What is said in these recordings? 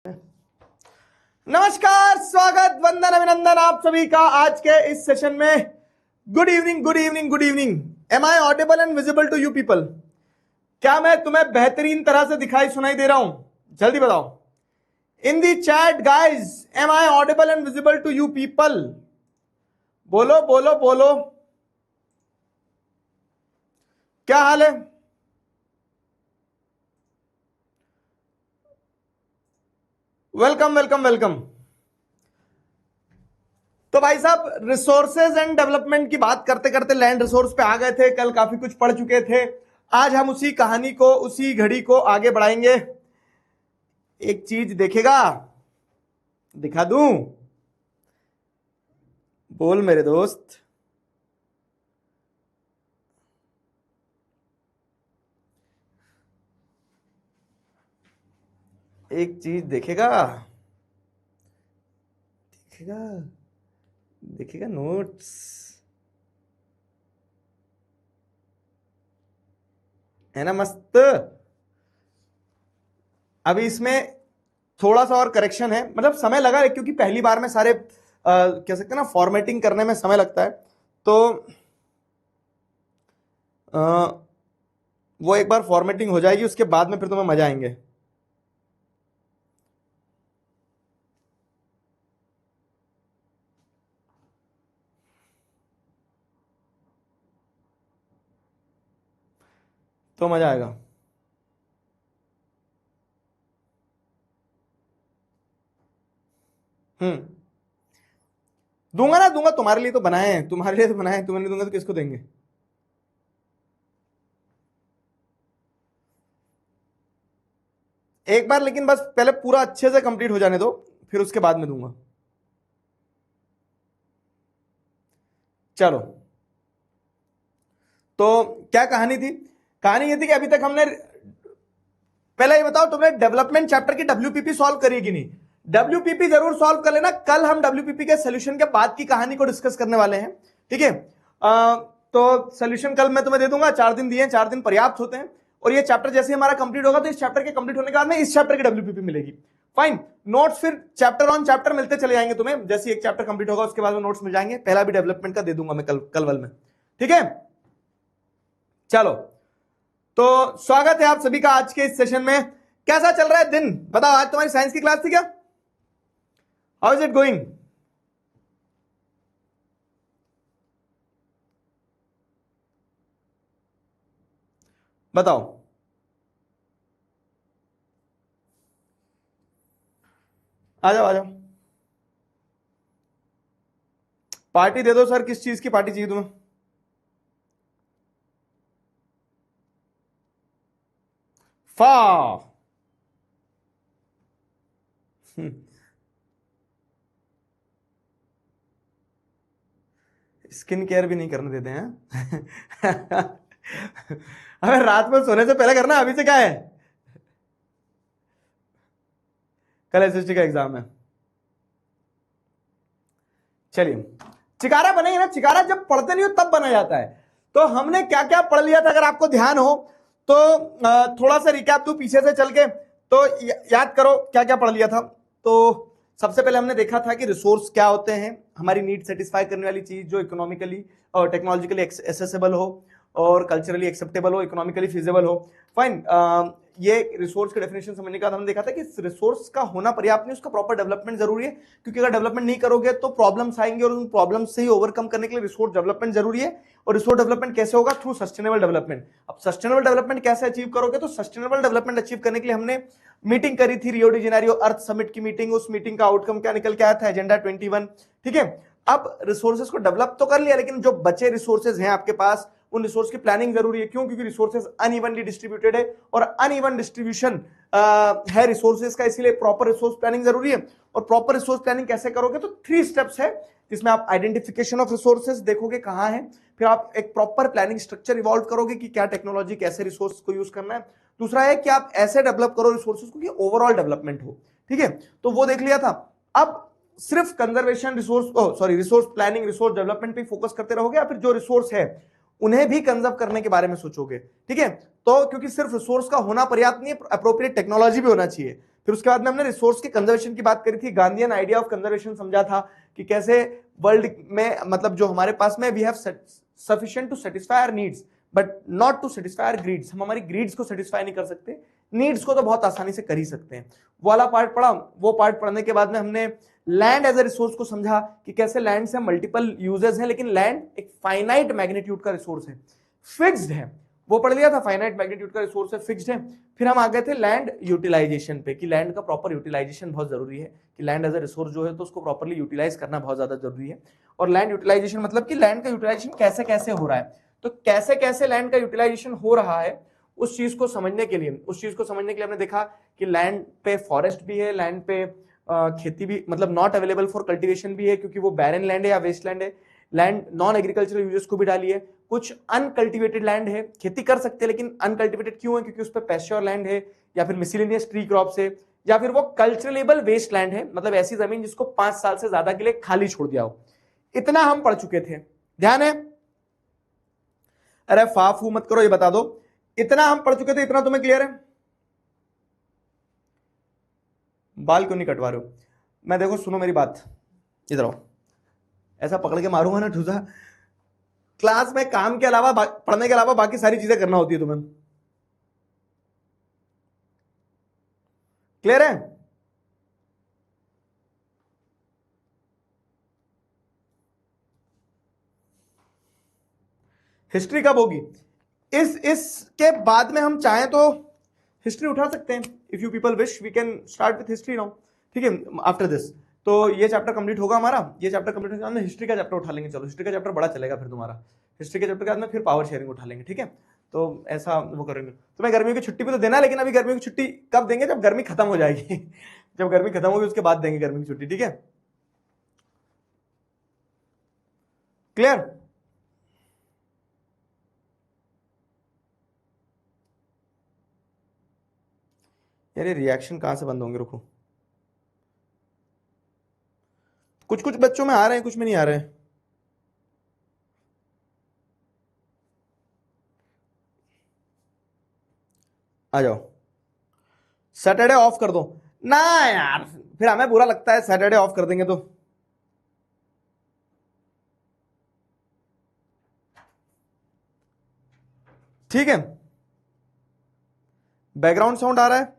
नमस्कार, स्वागत, वंदन, अभिनंदन आप सभी का आज के इस सेशन में। Good evening, good evening, good evening. Am I audible and visible to you people? क्या मैं तुम्हें बेहतरीन तरह से दिखाई सुनाई दे रहा हूं? जल्दी बताओ in the chat guys. Am I audible and visible to you people? बोलो बोलो बोलो, क्या हाल है? Welcome welcome welcome. तो भाई साहब, रिसोर्सेज एंड डेवलपमेंट की बात करते करते लैंड रिसोर्स पे आ गए थे। कल काफी कुछ पढ़ चुके थे। आज हम उसी कहानी को, उसी घड़ी को आगे बढ़ाएंगे। एक चीज देखेगा, दिखा दूं? बोल मेरे दोस्त। एक चीज देखेगा, देखेगा, देखेगा नोट्स। है ना मस्त? अभी इसमें थोड़ा सा और करेक्शन है, मतलब समय लगा है क्योंकि पहली बार में सारे कह सकते हैं ना, फॉर्मेटिंग करने में समय लगता है। तो आ, वो एक बार फॉर्मेटिंग हो जाएगी, उसके बाद में फिर तुम्हें मजा आएंगे। तो मजा आएगा। दूंगा ना, दूंगा। तुम्हारे लिए तो बनाए हैं, तुम्हारे लिए तो बनाए हैं। तुम्हें नहीं दूंगा तो किसको देंगे? एक बार लेकिन बस पहले पूरा अच्छे से कंप्लीट हो जाने दो, फिर उसके बाद में दूंगा। चलो, तो क्या कहानी थी? कहानी ये थी कि अभी तक हमने, पहले ये बताओ तुमने डेवलपमेंट चैप्टर की डब्ल्यूपीपी सॉल्व करी कि नहीं? डब्ल्यूपीपी जरूर सॉल्व कर लेना। कल हम डब्ल्यूपीपी के सोल्यूशन के बाद की कहानी को डिस्कस करने वाले हैं, ठीक है? तो सोल्यूशन कल मैं तुम्हें दे दूंगा। 4 दिन दिए हैं, 4 दिन पर्याप्त होते हैं। और ये चैप्टर जैसे हमारा कंप्लीट होगा तो इस चैप्टर के कंप्लीट होने के बाद में इस चैप्टर की डब्ल्यूपीपी मिलेगी। फाइन। नोट्स फिर चैप्टर ऑन चैप्टर मिलते चले जाएंगे तुम्हें। जैसे एक चैप्टर कंप्लीट होगा उसके बाद में नोट्स मिल जाएंगे। पहला भी डेवलपमेंट का दे दूंगा मैं कल वाल में, ठीक है? चलो, तो स्वागत है आप सभी का आज के इस सेशन में। कैसा चल रहा है दिन? बताओ, आज तुम्हारी साइंस की क्लास थी क्या? How is it going? बताओ। आ जाओ आ जाओ, पार्टी दे दो सर। किस चीज की पार्टी चाहिए तुम्हें? फा स्किन केयर भी नहीं करने देते हैं। अबे रात में सोने से पहले करना, अभी से क्या है? कल एसएसटी का एग्जाम है। चलिए, चिकारा बनेगा ना। चिकारा जब पढ़ते नहीं हो तब बना जाता है। तो हमने क्या क्या पढ़ लिया था, अगर आपको ध्यान हो तो थोड़ा सा रिकैप दूं पीछे से चल के। तो याद करो क्या क्या पढ़ लिया था। तो सबसे पहले हमने देखा था कि रिसोर्स क्या होते हैं। हमारी नीड सेटिस्फाई करने वाली चीज जो इकोनॉमिकली और टेक्नोलॉजिकली एक्सेसिबल हो और कल्चरली एक्सेप्टेबल हो, इकोनॉमिकली फिजिबल हो। फाइन। ये रिसोर्स की डेफिनेशन समझने के बाद हमने देखा था कि रिसोर्स का होना पर्याप्त नहीं, उसका प्रॉपर डेवलपमेंट जरूरी है। क्योंकि अगर डेवलपमेंट नहीं करोगे तो प्रॉब्लम्स आएंगे और उन प्रॉब्लम्स से ही ओवरकम करने के लिए रिसोर्स डेवलपमेंट जरूरी है। और रिसोर्स डेवलपमेंट कैसे होगा? Through sustainable development. अब सस्टेनेबल डेवलपमेंट कैसे अचीव करोगे? तो सस्टेनेबल डेवलपमेंट अचीव करने के लिए हमने मीटिंग करी थी, रियो डी जेनेरियो अर्थ समिट की मीटिंग। उस मीटिंग का आउटकम क्या निकल के आया था? एजेंडा 21, ठीक है? अब रिसोर्सेज को डेवलप तो कर लिया, लेकिन जो बचे रिसोर्सेज हैं आपके पास, उन रिसोर्स की प्लानिंग जरूरी है। क्यों? क्योंकि रिसोर्सेज अनइवनली डिस्ट्रीब्यूटेड है और अनइवन डिस्ट्रीब्यूशन है रिसोर्सेज का, इसीलिए प्रॉपर रिसोर्स प्लानिंग जरूरी है। और प्रॉपर रिसोर्स प्लानिंग कैसे करोगे? तो 3 स्टेप्स है, जिसमें आप आइडेंटिफिकेशन ऑफ रिसोर्सेज देखोगे कहां है, फिर आप एक प्रॉपर प्लानिंग स्ट्रक्चर इवॉल्व करोगे कि क्या टेक्नोलॉजी, कैसे रिसोर्स को यूज करना है। दूसरा है कि आप ऐसे डेवलप करो रिसोर्सेज को कि ओवरऑल डेवलपमेंट हो, ठीक है? तो वो देख लिया था। अब सिर्फ conservation resource planning, resource development पे फोकस करते रहोगे या फिर जो रिसोर्स है उन्हें भी कंजर्व करने के बारे में सोचोगे, ठीक है? तो क्योंकि सिर्फ रिसोर्स का होना पर्याप्त नहीं है, अप्रोप्रिएट टेक्नोलॉजी भी होना चाहिए। फिर उसके बाद में हमने रिसोर्स के कंजर्वेशन की बात करी थी, गांधीयन आइडिया ऑफ कंजर्वेशन समझा था कि कैसे वर्ल्ड में मतलब जो हमारे पास में we have sufficient to satisfy our needs but not to satisfy our greeds, हम हमारी ग्रीड्स को सेटिस्फाई नहीं कर सकते, नीड्स को तो बहुत आसानी से कर ही सकते हैं। वो वाला पार्ट पढ़ा। वो पार्ट पढ़ने के बाद में हमने लैंड एज ए रिसोर्स को समझा कि कैसे लैंड से मल्टीपल यूजेस हैं, लेकिन लैंड एक फाइनाइट मैग्नीट्यूड का रिसोर्स है, फिक्स्ड है, वो पढ़ लिया था, फाइनाइट मैग्नीट्यूड का रिसोर्स है, फिक्स्ड है। फिर हम आ गए थे लैंड यूटिलाइजेशन पे कि लैंड का प्रॉपर यूटिलाइजेशन बहुत जरूरी है, कि लैंड एज ए रिसोर्स जो है तो उसको प्रॉपर्ली यूटिलाइज करना बहुत ज्यादा जरूरी है। और लैंड यूटिलाइजेशन मतलब कि लैंड का यूटिलाइजेशन कैसे कैसे हो रहा है, तो कैसे कैसे लैंड का यूटिलाइजेशन हो रहा है उस चीज को समझने के लिए हमने देखा कि लैंड पे फॉरेस्ट भी है, लैंड पे खेती भी मतलब नॉट अवेलेबल फॉर कल्टीवेशन भी है क्योंकि वो बैरन लैंड है या वेस्ट लैंड है। लैंड नॉन एग्रीकल्चरल यूजेस को भी डाली है, कुछ अनकल्टिवेटेड लैंड है, खेती कर सकते हैं लेकिन अनकल्टिवेटेड क्यों है, क्योंकि उस पर पैस्चर लैंड है या फिर मिसलेनियस ट्री क्रॉप्स है या फिर वो कल्चरेबल वेस्ट लैंड है, मतलब ऐसी जमीन जिसको 5 साल से ज्यादा के लिए खाली छोड़ दिया हो। इतना हम पढ़ चुके थे, ध्यान है? अरे फाफू मत करो, ये बता दो इतना हम पढ़ चुके थे, इतना तुम्हें क्लियर है? बाल क्यों नहीं कटवा रहे हो? मैं देखो सुनो मेरी बात, इधर आओ, ऐसा पकड़ के मारूंगा ना ठूसा। क्लास में काम के अलावा पढ़ने के अलावा बाकी सारी चीजें करना होती है तुम्हें, क्लियर है? हिस्ट्री कब होगी? इसके बाद में हम चाहें तो हिस्ट्री उठा सकते हैं, if you people wish we can start with history now, ठीक है, आफ्टर दिस। तो ये चैप्टर कंप्लीट होगा हमारा, ये चैप्टर कंप्लीट होगा, हमने हिस्ट्री का चैप्टर उठा लेंगे। चलो हिस्ट्री का चैप्टर बड़ा चलेगा फिर तुम्हारा, हिस्ट्री के चैप्टर के बाद में फिर पावर शेयरिंग उठा लेंगे, ठीक है? तो ऐसा वो करेंगे। तुम्हें गर्मियों की छुट्टी भी तो देना है, लेकिन अभी गर्मियों की छुट्टी कब देंगे? जब गर्मी खत्म हो जाएगी जब गर्मी खत्म होगी उसके बाद देंगे गर्मी की छुट्टी, ठीक है? क्लियर? यार ये रिएक्शन कहां से बंद होंगे, रुको। कुछ कुछ बच्चों में आ रहे हैं, कुछ में नहीं आ रहे हैं। आ जाओ। सैटरडे ऑफ कर दो ना यार, फिर हमें बुरा लगता है, सैटरडे ऑफ कर देंगे तो। ठीक है, बैकग्राउंड साउंड आ रहा है?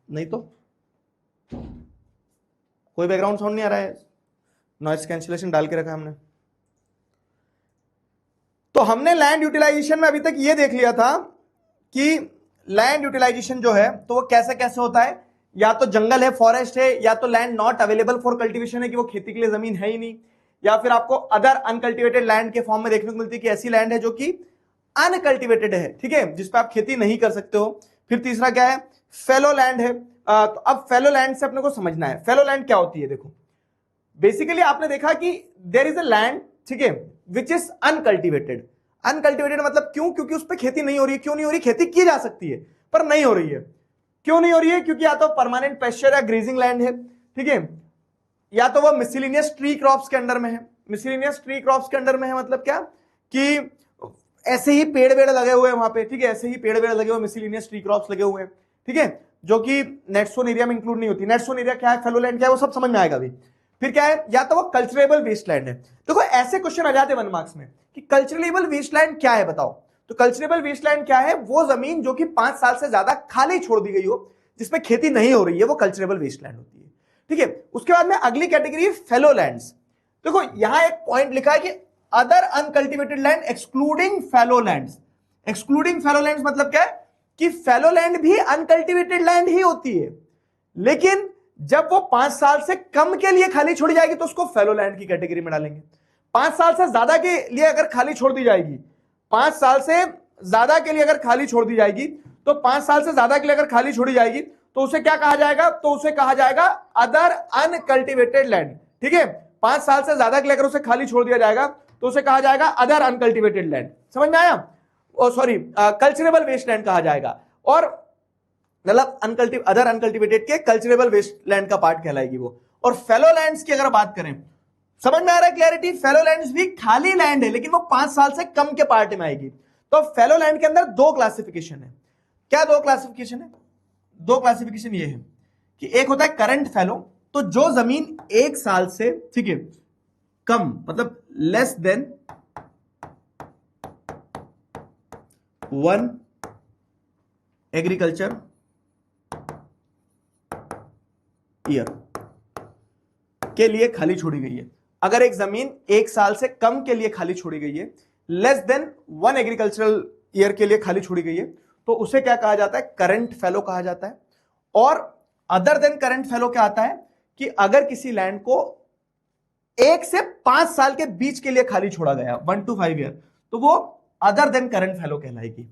नहीं तो कोई बैकग्राउंड साउंड नहीं आ रहा है, नॉइस कैंसिलेशन डाल के रखा है हमने। तो हमने लैंड यूटिलाइजेशन में अभी तक ये देख लिया था कि लैंड यूटिलाइजेशन जो है तो वो कैसे कैसे होता है, या तो जंगल है, फॉरेस्ट है, या तो land not available for cultivation है कि वो खेती के लिए जमीन है ही नहीं, या फिर आपको अदर अनकल्टिवेटेड लैंड के फॉर्म में देखने को मिलती है कि ऐसी लैंड है जो कि अनकल्टिवेटेड है, ठीक है, जिसपे आप खेती नहीं कर सकते हो। फिर तीसरा क्या है? फेलो लैंड है। तो अब फेलो लैंड से अपने को समझना है फेलो लैंड क्या होती है। देखो बेसिकली आपने देखा कि देयर इज अ लैंड, ठीक है, विच इज अनकल्टिवेटेड। अनकल्टिवेटेड मतलब क्यों? क्योंकि उस पर खेती नहीं हो रही है। क्यों नहीं हो रही? खेती की जा सकती है पर नहीं हो रही है। क्यों नहीं हो रही है? क्योंकि या तो परमानेंट पेस्चर या ग्रेजिंग लैंड है, ठीक है, या तो वो मिसलिनियस ट्री क्रॉप्स के अंडर में है। मिसलिनियस ट्री क्रॉप्स के अंडर में है मतलब क्या कि ऐसे ही पेड़ वेड़ लगे हुए हैं वहां पे, ठीक है, ऐसे ही पेड़ वेड़ लगे हुए, मिसलिनियस ट्री क्रॉप्स लगे हुए हैं, ठीक है, जो कि नेट जोन एरिया में इंक्लूड नहीं होती। नेट जोन एरिया क्या है, फेलो लैंड क्या है, वो सब समझ में आएगा अभी। फिर क्या है? या तो वो कल्चरेबल वेस्टलैंड है। देखो ऐसे क्वेश्चन आ जाते हैं 1 मार्क्स में कि कल्चरेबल वेस्टलैंड क्या है बताओ। तो कल्चरेबल वेस्टलैंड क्या है? वो जमीन जो कि 5 साल से ज्यादा खाली छोड़ दी गई हो, जिसमें खेती नहीं हो रही है, वो कल्चरेबल वेस्टलैंड होती है, ठीक है। उसके बाद में अगली कैटेगरी फेलो लैंड्स। देखो यहां एक पॉइंट लिखा है कि other uncultivated land excluding fellow lands. Excluding fellow lands मतलब क्या है कि फेलो लैंड भी अनकल्टिवेटेड लैंड ही होती है, लेकिन जब वो 5 साल से कम के लिए खाली छोड़ी जाएगी तो उसको फेलो लैंड की कैटेगरी में डालेंगे। 5 साल से ज्यादा के लिए अगर खाली छोड़ दी जाएगी, 5 साल से ज्यादा के लिए अगर खाली छोड़ दी जाएगी, तो 5 साल से ज्यादा के लिए अगर खाली छोड़ी जाएगी तो उसे क्या कहा जाएगा? तो उसे कहा जाएगा अदर अनकल्टिवेटेड लैंड, ठीक है। 5 साल से ज्यादा के लिए अगर उसे खाली छोड़ दिया जाएगा तो उसे कहा जाएगा अदर अनकल्टिवेटेड लैंड। समझ में आया? सॉरी, कल्चरेबल वेस्टलैंड कहा जाएगा, और मतलब अदर अनकल्टिवेटेड के कल्चरेबल वेस्टलैंड का पार्ट कहलाएगी वो। और फेलो लैंड्स की अगर बात करें, समझ में आ रहा है क्लैरिटी? फेलो लैंड्स भी खाली लैंड है लेकिन वो 5 साल से कम के पार्ट में आएगी। तो फेलो लैंड के अंदर 2 क्लासिफिकेशन है। क्या 2 क्लासिफिकेशन है? 2 क्लासिफिकेशन ये है कि एक होता है करंट फैलो, तो जो जमीन 1 साल से, ठीक है, कम, मतलब लेस देन 1 एग्रीकल्चर ईयर के लिए खाली छोड़ी गई है। अगर एक जमीन 1 साल से कम के लिए खाली छोड़ी गई है, लेस देन 1 एग्रीकल्चरल ईयर के लिए खाली छोड़ी गई है, तो उसे क्या कहा जाता है? करंट फैलो कहा जाता है। और अदर देन करंट फैलो क्या आता है कि अगर किसी लैंड को 1 से 5 साल के बीच के लिए खाली छोड़ा गया, 1 to 5 ईयर, तो वो अदर देन करंट फैलो कहलाएगी।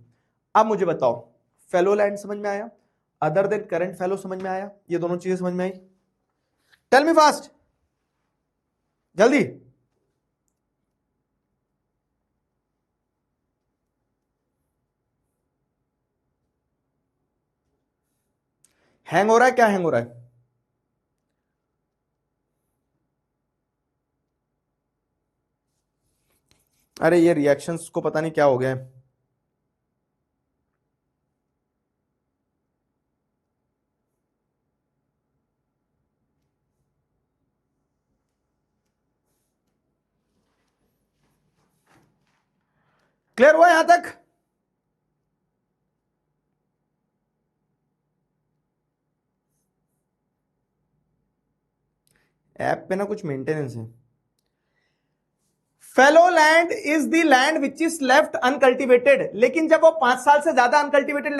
अब मुझे बताओ, फैलो लैंड समझ में आया, अदर देन करंट फैलो समझ में आया, ये दोनों चीजें समझ में आई? टेल मी फास्ट, जल्दी। हैंग हो रहा है? क्या हैंग हो रहा है? अरे ये रिएक्शंस को पता नहीं क्या हो गया है। क्लियर हुआ यहां तक? ऐप पे ना कुछ मेंटेनेंस है। Fellow land is the land which is left uncultivated, लेकिन जब वो 5 साल से ज्यादा अनकल्टिवेटेड,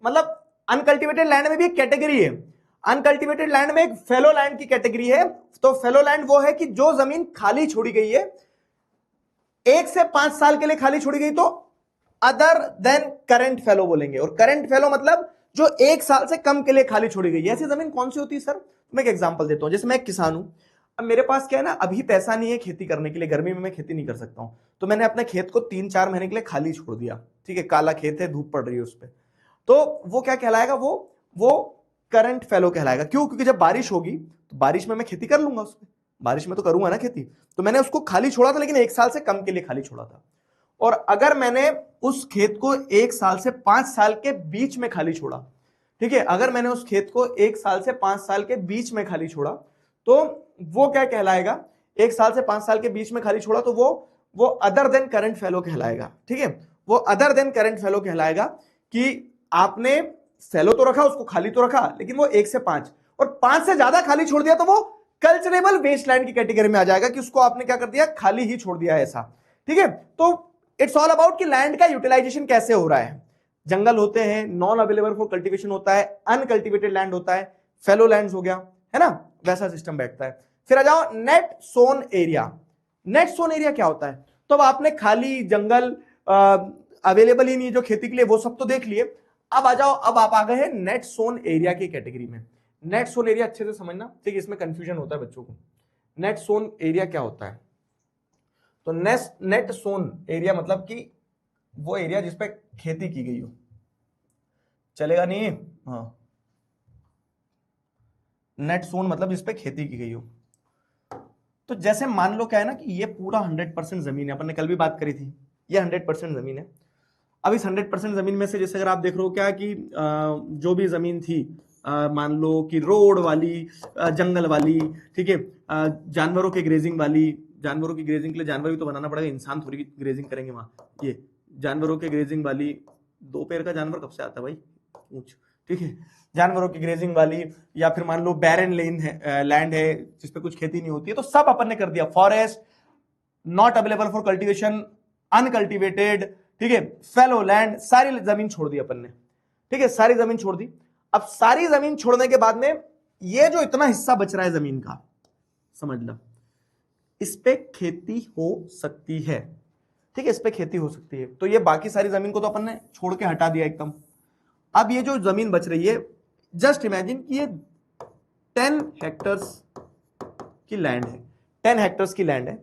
मतलब अनकल्टिवेटेड लैंड में भी एक कैटेगरी है, अनकल्टिवेटेड लैंड में एक फेलो लैंड की कैटेगरी है। तो फेलो लैंड वो है कि जो जमीन खाली छोड़ी गई है 1 से 5 साल के लिए खाली छोड़ी गई, तो अदर देन करंट फेलो बोलेंगे। और करंट फेलो मतलब जो 1 साल से कम के लिए खाली छोड़ी गई है। ऐसी जमीन कौन सी होती है सर? मैं एक एग्जांपल देता हूं। जैसे मैं एक किसान हूं, अब मेरे पास क्या है ना, अभी पैसा नहीं है खेती करने के लिए, गर्मी में मैं खेती नहीं कर सकता हूं, तो मैंने अपने खेत को 3-4 महीने के लिए खाली छोड़ दिया, ठीक है, काला खेत है, धूप पड़ रही है उस पर, तो वो क्या कहलाएगा? वो करंट फेलो कहलाएगा। क्यों? क्योंकि जब बारिश होगी तो बारिश में मैं खेती कर लूंगा, उसमें बारिश में तो करूंगा ना खेती, तो मैंने उसको खाली छोड़ा था, लेकिन 1 साल से कम के लिए खाली छोड़ा था। और अगर मैंने उस खेत को 1 साल से 5 साल के बीच में खाली छोड़ा, ठीक है, अगर मैंने उस खेत को 1 साल से 5 साल के बीच में खाली छोड़ा, तो वो क्या कहलाएगा? 1 साल से 5 साल के बीच में खाली छोड़ा, तो वो अदर देन करंट फेलो कहलाएगा, ठीक है। वो अदर देन करंट फेलो कहलाएगा कि आपने फेलो तो रखा, उसको खाली तो रखा, लेकिन वो 1 से 5 और 5 से ज्यादा खाली छोड़ दिया, तो वो कल्चरेबल वेस्टलैंड की कैटेगरी में आ जाएगा कि उसको आपने क्या कर दिया? खाली ही छोड़ दिया है, ऐसा, ठीक है। तो इट्स ऑल अबाउट कि लैंड का यूटिलाइजेशन कैसे हो रहा है। जंगल होते हैं, नॉन अवेलेबल फॉर कल्टीवेशन होता है, अनकल्टिवेटेड लैंड होता है, फेलो लैंड्स हो गया, है ना, वैसा सिस्टम बैठता है। फिर आ जाओ net sown area. Net sown area क्या होता है? तो अब आपने खाली जंगल अवेलेबल ही नहीं जो खेती के लिए, वो सब तो देख लिए। अब आ जाओ, अब आप आ गए हैं नेट सोन एरिया की कैटेगरी में। नेट सोन एरिया अच्छे से समझना, ठीक है, इसमें कंफ्यूजन होता है बच्चों को। नेट सोन एरिया क्या होता है? तो नेट सोन एरिया मतलब कि वो एरिया जिसपे खेती की गई हो। चलेगा नहीं? हाँ, नेट सोन मतलब जिसपे खेती की गई हो। तो जैसे मान लो क्या है ना कि ये पूरा 100% जमीन है, अपन ने कल भी बात करी थी, ये 100% जमीन है। अब इस 100% जमीन में से जैसे अगर आप देख रहे हो क्या कि जो भी जमीन थी, मान लो कि रोड वाली, जंगल वाली, ठीक है, जानवरों के ग्रेजिंग वाली, जानवरों की ग्रेजिंग के लिए जानवर भी तो बनाना पड़ेगा, इंसान थोड़ी ग्रेजिंग करेंगे वहां। ये जानवरों के ग्रेजिंग वाली, 2 पैर का जानवर कब से आता है भाई? पूछ, ठीक है, जानवरों की ग्रेजिंग वाली, या फिर मान लो बैरन लैंड है जिसपे कुछ खेती नहीं होती है, तो सब अपन ने कर दिया। Forest, not available for cultivation, uncultivated, ठीक है, फेलो लैंड, सारी जमीन छोड़ दी अपन ने, ठीक है, सारी जमीन छोड़ दी। अब सारी जमीन छोड़ने के बाद में ये जो इतना हिस्सा बच रहा है जमीन का, समझ लो, इस पे खेती हो सकती है, ठीक है, इस पे खेती हो सकती है। तो ये बाकी सारी जमीन को तो अपन ने छोड़ के हटा दिया एकदम। अब ये जो जमीन बच रही है, जस्ट इमेजिन कि ये 10 हेक्टर्स की लैंड है, 10 हेक्टर्स की लैंड है।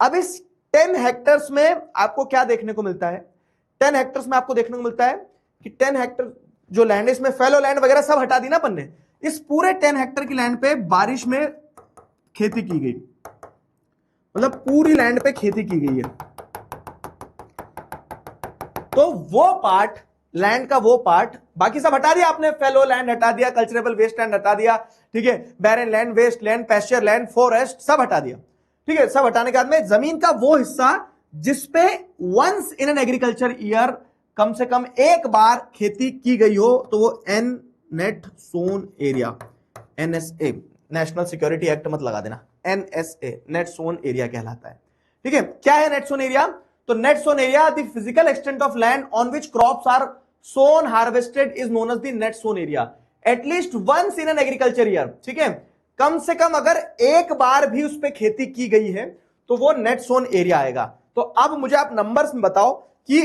अब इस 10 हेक्टर्स में आपको क्या देखने को मिलता है? 10 हेक्टर्स में आपको देखने को मिलता है कि 10 हेक्टर जो लैंड है, इसमें फेलो लैंड वगैरह सब हटा दी ना अपन ने। इस पूरे 10 हेक्टर की लैंड पे बारिश में खेती की गई, मतलब पूरी लैंड पे खेती की गई है। तो वो पार्ट लैंड का वो पार्ट, बाकी सब हटा दिया आपने, फेलो लैंड हटा दिया, कल्चरेबल वेस्ट लैंड हटा दिया, ठीक है, barren land, waste land, pasture land, forest सब हटा दिया, ठीक है। सब हटाने के बाद में जमीन का वो हिस्सा जिसपे once in an agriculture year कम से कम एक बार खेती की गई हो, तो वो an net sown area, NSA, national security act मत लगा देना, एनएसए नेट सोन एरिया कहलाता है, ठीक है। क्या है नेट सोन एरिया? तो net sown area the physical extent of land on which crops are sown harvested is known as the net sown area at least once in an agriculture year, ठीक है। कम से कम अगर एक बार भी उस पर खेती की गई है तो वो नेट सोन एरिया आएगा। तो अब मुझे आप नंबर्स में बताओ कि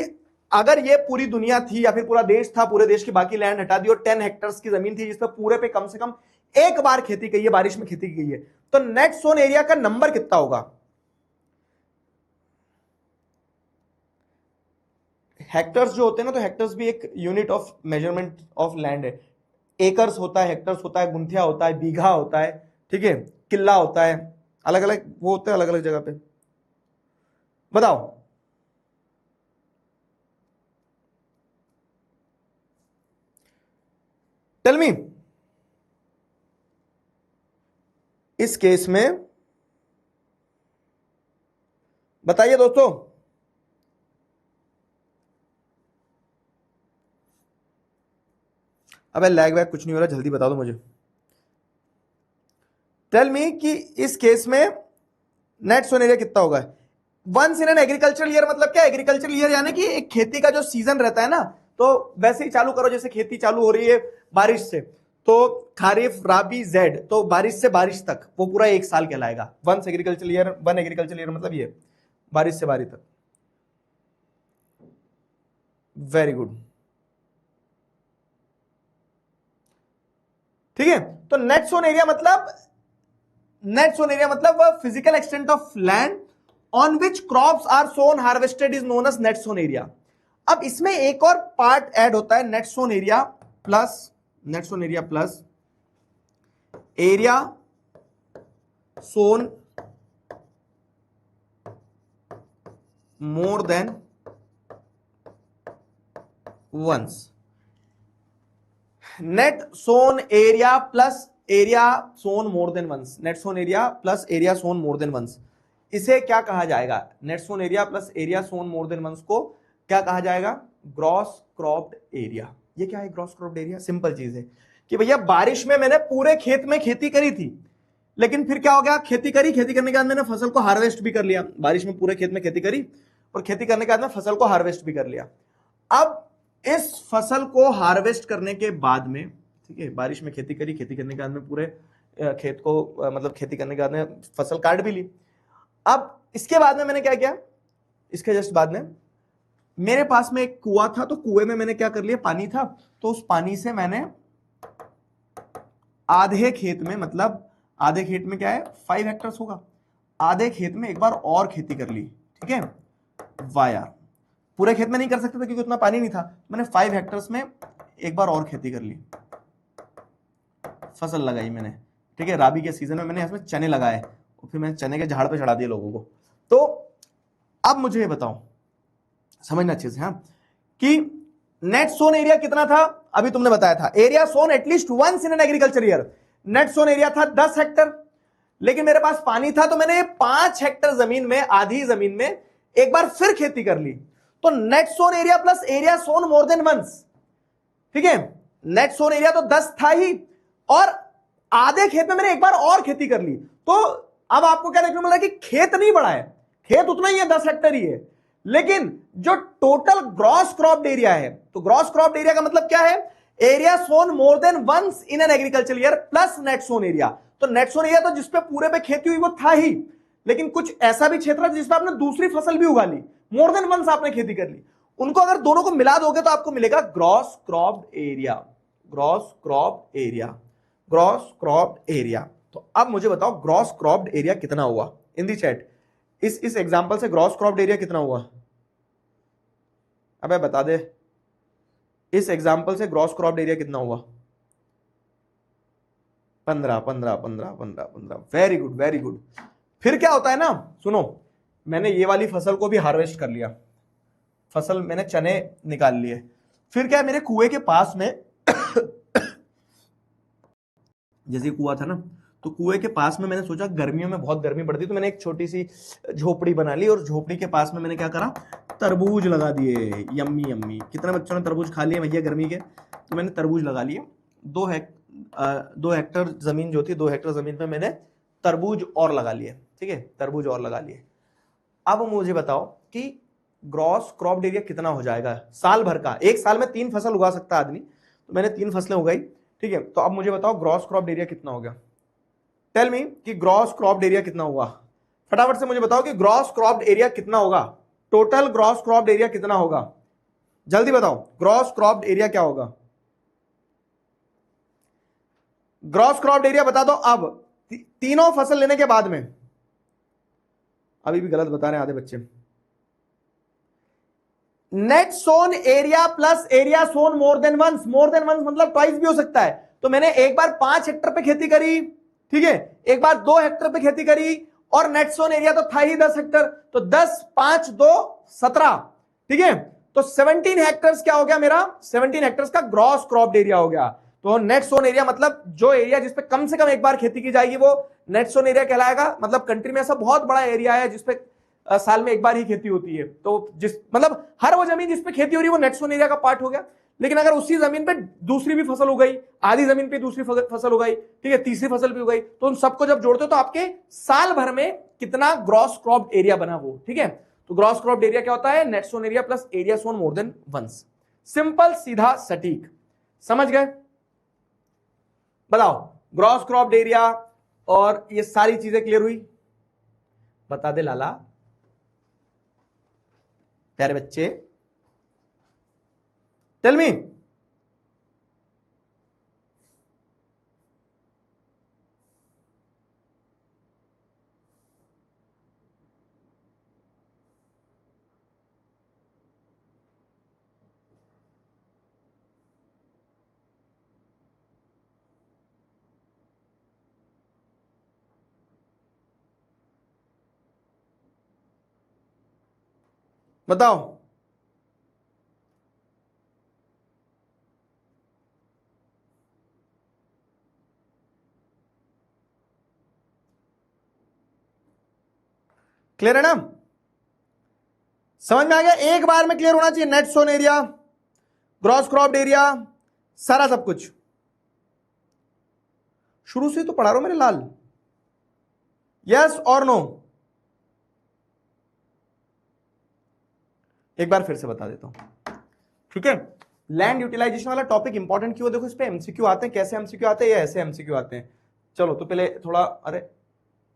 अगर ये पूरी दुनिया थी या फिर पूरा देश था, पूरे देश की बाकी लैंड हटा दी और 10 हेक्टर्स की जमीन थी जिसपे पूरे पे कम से कम एक बार खेती की है, बारिश में खेती की गई है, तो नेट सोन एरिया का नंबर कितना होगा? हेक्टर्स जो होते हैं ना, तो हेक्टर्स भी एक unit of measurement of land है। एकर्स होता है, हेक्टर्स होता है, गुंथिया होता है, बीघा होता है, ठीक है, किल्ला होता है, अलग अलग वो होते हैं अलग अलग जगह पे। बताओ टेल मी, इस केस में बताइए दोस्तों। अबे लैग वैग कुछ नहीं हो रहा, जल्दी बता दो मुझे। टेल मी कि इस केस में नेट सोन एरिया कितना होगा? Once in an agricultural year मतलब क्या? एग्रीकल्चरल ईयर यानी कि एक खेती का जो सीजन रहता है ना, तो वैसे ही चालू करो जैसे खेती चालू हो रही है बारिश से, तो खारिफ राबी जेड, तो बारिश से बारिश तक वो पूरा एक साल कहलाएगा। Once agricultural year, one agricultural year मतलब ये बारिश से बारिश तक। वेरी गुड, ठीक है। तो नेट सोन एरिया मतलब, नेट सोन एरिया मतलब physical extent of land on which crops are sown harvested is known as net sown area. अब इसमें एक और पार्ट ऐड होता है, net sown area plus, net sown area plus area sown more than once. Net sown area plus area sown more than once, net sown area plus area sown more than once, इसे क्या कहा जाएगा? Net sown area plus area sown more than once को क्या कहा जाएगा? Gross cropped area. ये क्या है ग्रॉस क्रॉप्ड एरिया? सिंपल चीज है कि भैया बारिश में मैंने पूरे खेत में खेती करी थी, लेकिन फिर क्या हो गया? खेती करी, खेती करने के बाद मैंने फसल को हार्वेस्ट भी कर लिया। बारिश में पूरे खेत में खेती करी और खेती करने के बाद में फसल को हार्वेस्ट भी कर लिया। अब इस फसल को हार्वेस्ट करने के बाद में, ठीक है, बारिश में खेती करी, खेती करने के बाद में पूरे खेत को मतलब खेती करने के बाद में फसल काट भी ली। अब इसके बाद में मैंने क्या किया? इसके जस्ट बाद में मेरे पास में एक कुआं था, तो कुएं में मैंने क्या कर लिया? पानी था, तो उस पानी से मैंने आधे खेत में, मतलब आधे खेत में क्या है 5 हेक्टर्स होगा, आधे खेत में एक बार और खेती कर ली, ठीक है। वाह यार, पूरे खेत में नहीं कर सकते थे क्योंकि उतना पानी नहीं था, मैंने 5 हेक्टर्स में एक बार और खेती कर ली, फसल लगाई मैंने, ठीक है। राबी के सीजन में मैंने इसमें चने लगाए और फिर मैंने चने के झाड़ पे चढ़ा दिए लोगों को। तो अब मुझे ये बताओ, समझना अच्छे से, हाँ, कि नेट सोन एरिया कितना था? अभी तुमने बताया था area sown at least once in an agriculture year, net sown area था 10 हेक्टर, लेकिन मेरे पास पानी था तो मैंने 5 हेक्टर जमीन में, आधी जमीन में एक बार फिर खेती कर ली। तो net sown area plus area sown more than once, ठीक है। नेट सोन एरिया तो 10 था ही, और आधे खेत में मैंने एक बार और खेती कर ली। तो अब आपको क्या देखने को मिला कि खेत नहीं बढ़ा है, खेत उतना ही है, 10 हेक्टर ही है, लेकिन जो टोटल ग्रॉस क्रॉप्ड एरिया है, तो ग्रॉस क्रॉप्ड एरिया का मतलब क्या है? Area sown more than once in an agriculture year plus net sown area. तो नेट सोन एरिया तो जिसपे पूरे पे खेती हुई वो था ही, लेकिन कुछ ऐसा भी क्षेत्र है जिसपे आपने दूसरी फसल भी उगा ली, मोर देन वंस आपने खेती कर ली, उनको अगर दोनों को मिला दोगे तो आपको मिलेगा gross cropped area, gross cropped area, gross cropped area. तो अब मुझे बताओ ग्रॉस क्रॉप्ड एरिया कितना हुआ इन दी चैट? इस एग्जांपल से ग्रॉस क्रॉप्ड एरिया कितना हुआ? अबे बता दे, इस एग्जांपल से ग्रॉस क्रॉप्ड एरिया कितना हुआ? 15 15 15 15 15। Very good very good. फिर क्या होता है ना, सुनो, मैंने ये वाली फसल को भी हार्वेस्ट कर लिया, फसल मैंने चने निकाल लिए, फिर क्या है, मेरे कुएं के पास में जैसे कुआं था ना, तो कुएं के पास में मैंने सोचा गर्मियों में बहुत गर्मी पड़ती, तो मैंने एक छोटी सी झोपड़ी बना ली, और झोपड़ी के पास में मैंने क्या करा, तरबूज लगा दिए। Yummy yummy. कितने बच्चों ने तरबूज खा लिए भैया गर्मी के? तो मैंने तरबूज लगा लिए। 2 हेक्टर जमीन जो थी, 2 हेक्टर जमीन पे मैंने तरबूज और लगा लिए। ठीक है, तरबूज और लगा लिए। अब मुझे बताओ कि ग्रॉस क्रॉप एरिया कितना हो जाएगा साल भर का? एक साल में 3 फसल उगा सकता आदमी, तो मैंने 3 फसलें उगाई। ठीक है, तो अब मुझे बताओ ग्रॉस क्रॉप एरिया कितना हो गया? टेल मी कि ग्रॉस क्रॉप एरिया कितना होगा? फटाफट से मुझे बताओ कि ग्रॉस क्रॉप एरिया कितना होगा? टोटल ग्रॉस क्रॉप एरिया कितना होगा? जल्दी बताओ, ग्रॉस क्रॉप एरिया क्या होगा? ग्रॉस क्रॉप एरिया बता दो अब, तीनों फसल लेने के बाद में। अभी भी गलत बता रहे हैं आधे बच्चे। Net sown area plus area sown more than once. More than once मतलब ट्वाइस भी हो सकता है। तो मैंने एक बार 5 हेक्टर पे खेती करी, ठीक है, एक बार 2 हेक्टर पे खेती करी, और नेट सोन एरिया तो था ही 10 हेक्टर, तो 10 5 2 17। ठीक है, तो 17 हेक्टर्स क्या हो गया मेरा? 17 हेक्टर्स का ग्रॉस क्रॉप एरिया हो गया। तो नेट सोन एरिया मतलब जो एरिया जिसपे कम से कम एक बार खेती की जाएगी वो नेट सोन एरिया कहलाएगा। मतलब कंट्री में ऐसा बहुत बड़ा एरिया है जिसपे साल में एक बार ही खेती होती है, तो जिस मतलब हर वो जमीन जिसपे खेती हो रही है वो नेट सोन एरिया का पार्ट हो गया। लेकिन अगर उसी जमीन पे दूसरी भी फसल उगाई, आधी जमीन पे दूसरी फसल उगाई, ठीक है, तीसरी फसल भी उगाई, तो उन सबको जब जोड़ते हो तो आपके साल भर में कितना ग्रॉस क्रॉप एरिया बना वो। ठीक है, तो ग्रॉस क्रॉप एरिया क्या होता है? Net sown area plus area sown more than once. Simple, सीधा, सटीक। समझ गए? बताओ, ग्रॉस क्रॉप एरिया और ये सारी चीजें क्लियर हुई? बता दे लाला प्यारे बच्चे, टेल मी। बताओ, क्लियर है ना? समझ में आ गया? एक बार में क्लियर होना चाहिए। Net sown area, gross crop area, सारा सब कुछ शुरू से तो पढ़ा रहा हूं मेरे लाल। यस और नो? एक बार फिर से बता देता हूं, ठीक है। लैंड यूटिलाइजेशन वाला टॉपिक इंपॉर्टेंट क्यों? देखो इस पे एमसीक्यू आते हैं। कैसे एमसीक्यू आते हैं या ऐसे एमसीक्यू आते हैं? चलो तो पहले थोड़ा, अरे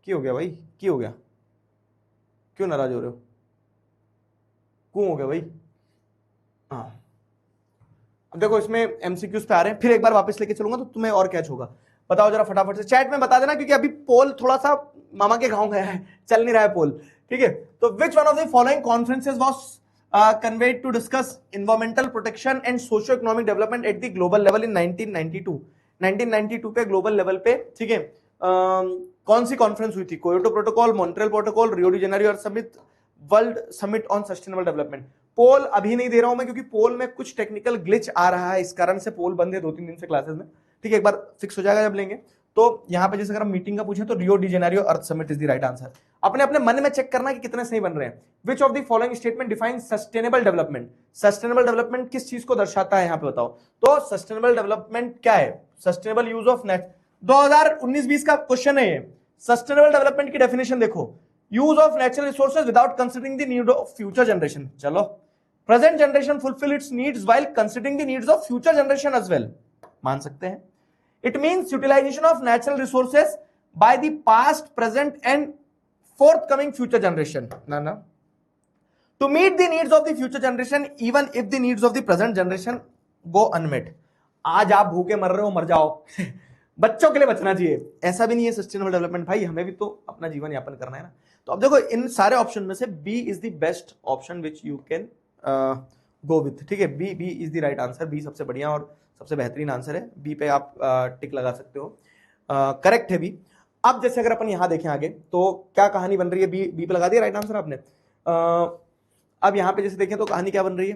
क्यों हो गया भाई, क्यों हो गया, क्यों नाराज हो रहे हो, क्यों हो गया भाई? हाँ, अब देखो इसमें एमसीक्यूज पे आ रहे हैं, फिर एक बार वापस लेके चलूंगा तो तुम्हें और कैच होगा। बताओ जरा फटाफट से चैट में बता देना, क्योंकि अभी पोल थोड़ा सा मामा के गांव गया है, चल नहीं रहा है पोल। ठीक है, तो which one of the following conferences was convened to discuss environmental protection and socio economic development at the global level in 1992? 1992 पे ग्लोबल लेवल पे, ठीक है, कौन सी कॉन्फ्रेंस हुई थी? Kyoto protocol, Montreal protocol, Rio de Janeiro earth summit, world summit on sustainable development. Poll अभी नहीं दे रहा हूं मैं, क्योंकि पोल में कुछ टेक्निकल ग्लिच आ रहा है, इस कारण से पोल बंद है 2-3 दिन से क्लासेस में। ठीक है, एक बार फिक्स हो जाएगा जब लेंगे। तो यहां पे जैसे अगर हम मीटिंग का पूछे तो रियो de Janeiro earth summit is the right answer. अपने अपने मन में चेक करना कि कितने सही बन रहे हैं। Which of the following statement define sustainable development? Sustainable development किस चीज को दर्शाता है यहां पे बताओ? तो सस्टेनेबल डेवलपमेंट क्या है? सस्टेनेबल यूज ऑफ नेट, 2019-20 का क्वेश्चन है ये। सस्टेनेबल डेवलपमेंट की डेफिनेशन देखो, use of natural resources without considering the need of future generation. चलो, present generation fulfil its needs while considering the needs of future generation as well. मान सकते हैं। It means utilisation of natural resources by the past, present and forthcoming future generation. ना to meet the needs of the future generation even if the needs of the present generation go unmet. आज आप भूखे मर रहे हो, मर जाओ बच्चों के लिए बचना चाहिए, ऐसा भी नहीं है सस्टेनेबल डेवलपमेंट। भाई हमें भी तो अपना जीवन यापन करना है ना। तो अब देखो इन सारे ऑप्शन में से B is the best option which you can go with. ठीक है, B is the right answer. B सबसे बढ़िया और सबसे बेहतरीन आंसर है। बी पे आप टिक लगा सकते हो, करेक्ट है बी। अब जैसे अगर अपन यहां देखें आगे तो क्या कहानी बन रही है? बी पे लगा दिया राइट आंसर आपने। अब यहां पे जैसे देखें तो कहानी क्या बन रही है?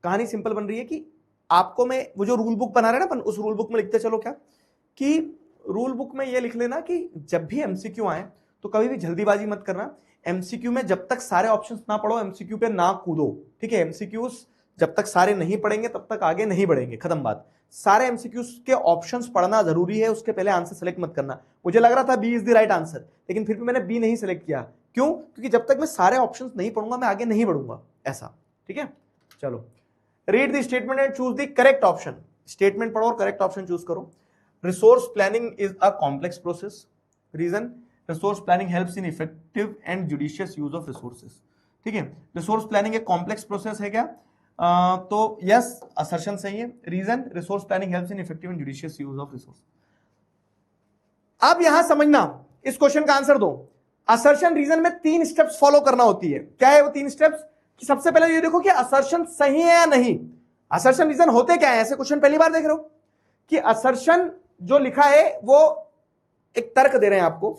कहानी सिंपल बन रही है कि आपको मैं वो जो रूल बुक बना रहे हैं ना अपन, उस रूल बुक में लिखते चलो क्या, कि रूल बुक में ये लिख लेना कि जब भी एमसीक्यू आए तो कभी भी जल्दीबाजी मत करना। एमसीक्यू में जब तक सारे ऑप्शंस ना पढ़ो एमसीक्यू पे ना कूदो, ठीक है। एमसीक्यूज जब तक सारे नहीं पढ़ेंगे तब तक आगे नहीं बढ़ेंगे, खत्म बात। सारे एमसीक्यूज के ऑप्शंस पढ़ना जरूरी है, उसके पहले आंसर सेलेक्ट मत करना। मुझे लग रहा था B is the right answer, लेकिन फिर भी मैंने बी नहीं सेलेक्ट किया। क्यों? क्योंकि जब तक मैं सारे ऑप्शंस नहीं पढ़ूंगा मैं आगे नहीं बढ़ूंगा, ऐसा, ठीक है। चलो, read the statement and choose the correct option. Statement पढ़ो और करेक्ट ऑप्शन चूज करो। Resource planning is a complex process. Reason, resource planning helps in effective and judicious use of resources, ठीक है। रिसोर्स प्लानिंग एक complex process है क्या? तो yes, assertion सही है। Reason, resource planning helps in effective and judicious use of resource. अब यहां समझना, इस क्वेश्चन का आंसर दो। असर्शन रीजन में 3 स्टेप्स फॉलो करना होती है। क्या है वो 3 स्टेप्स? कि सबसे पहले ये देखो कि असर्शन सही है या नहीं। असर्शन रीजन होते क्या है? ऐसे क्वेश्चन पहली बार देख रहे हो कि असर्शन जो लिखा है वो एक तर्क दे रहे हैं आपको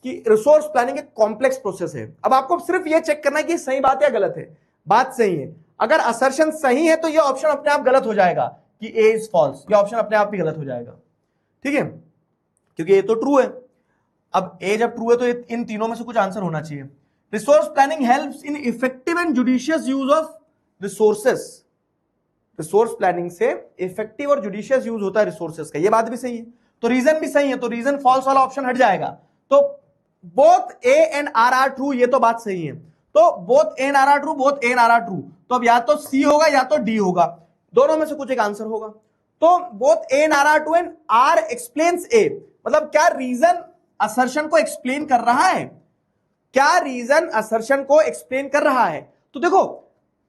कि रिसोर्स प्लानिंग एक कॉम्प्लेक्स प्रोसेस है। अब आपको सिर्फ ये चेक करना है कि सही बात है या गलत है। बात सही है। अगर असर्शन सही है तो ये ऑप्शन अपने आप गलत हो जाएगा कि ए इज फॉल्स, ये ऑप्शन अपने आप ही गलत हो जाएगा, ठीक है, क्योंकि ये तो ट्रू है। अब ए जब ट्रू है तो इन तीनों में से कुछ आंसर होना चाहिए। Resource planning helps in effective and judicious use of resources. Resource planning से इफेक्टिव और जुडिशियस यूज होता है रिसोर्सेस का, ये बात भी सही है। तो रीजन भी सही है, तो रीजन फॉल्स वाला ऑप्शन हट जाएगा। तो both A and R are true, ये तो बात सही है। तो both A and R are true, both A and R are true, तो अब या तो सी होगा या तो डी होगा, दोनों में से कुछ एक आंसर होगा। तो both A and R are true and R explains A, मतलब क्या रीजन असर्शन को एक्सप्लेन कर रहा है? क्या रीजन असर्शन को एक्सप्लेन कर रहा है? तो देखो,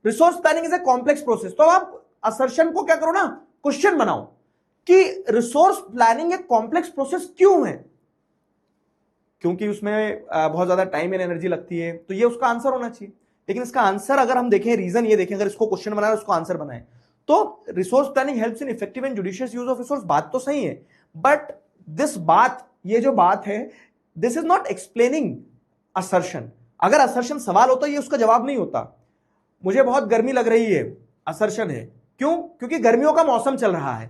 resource planning is a complex process, तो आप असर्शन को क्या करो ना, क्वेश्चन बनाओ कि रिसोर्स प्लानिंग एक कॉम्प्लेक्स प्रोसेस क्यों है। क्योंकि उसमें बहुत ज्यादा टाइम एंड एनर्जी लगती है, तो ये उसका आंसर होना चाहिए। लेकिन इसका आंसर अगर हम देखें, रीजन ये देखें, अगर इसको क्वेश्चन बनाए उसको आंसर बनाए, तो resource planning helps in effective and judicious use of resource, बात तो सही है, बट दिस बात, ये जो बात है, this is not explaining assertion. अगर असर्शन सवाल होता ये उसका जवाब नहीं होता। मुझे बहुत गर्मी लग रही है, असर्शन है। क्यों? क्योंकि गर्मियों का मौसम चल रहा है।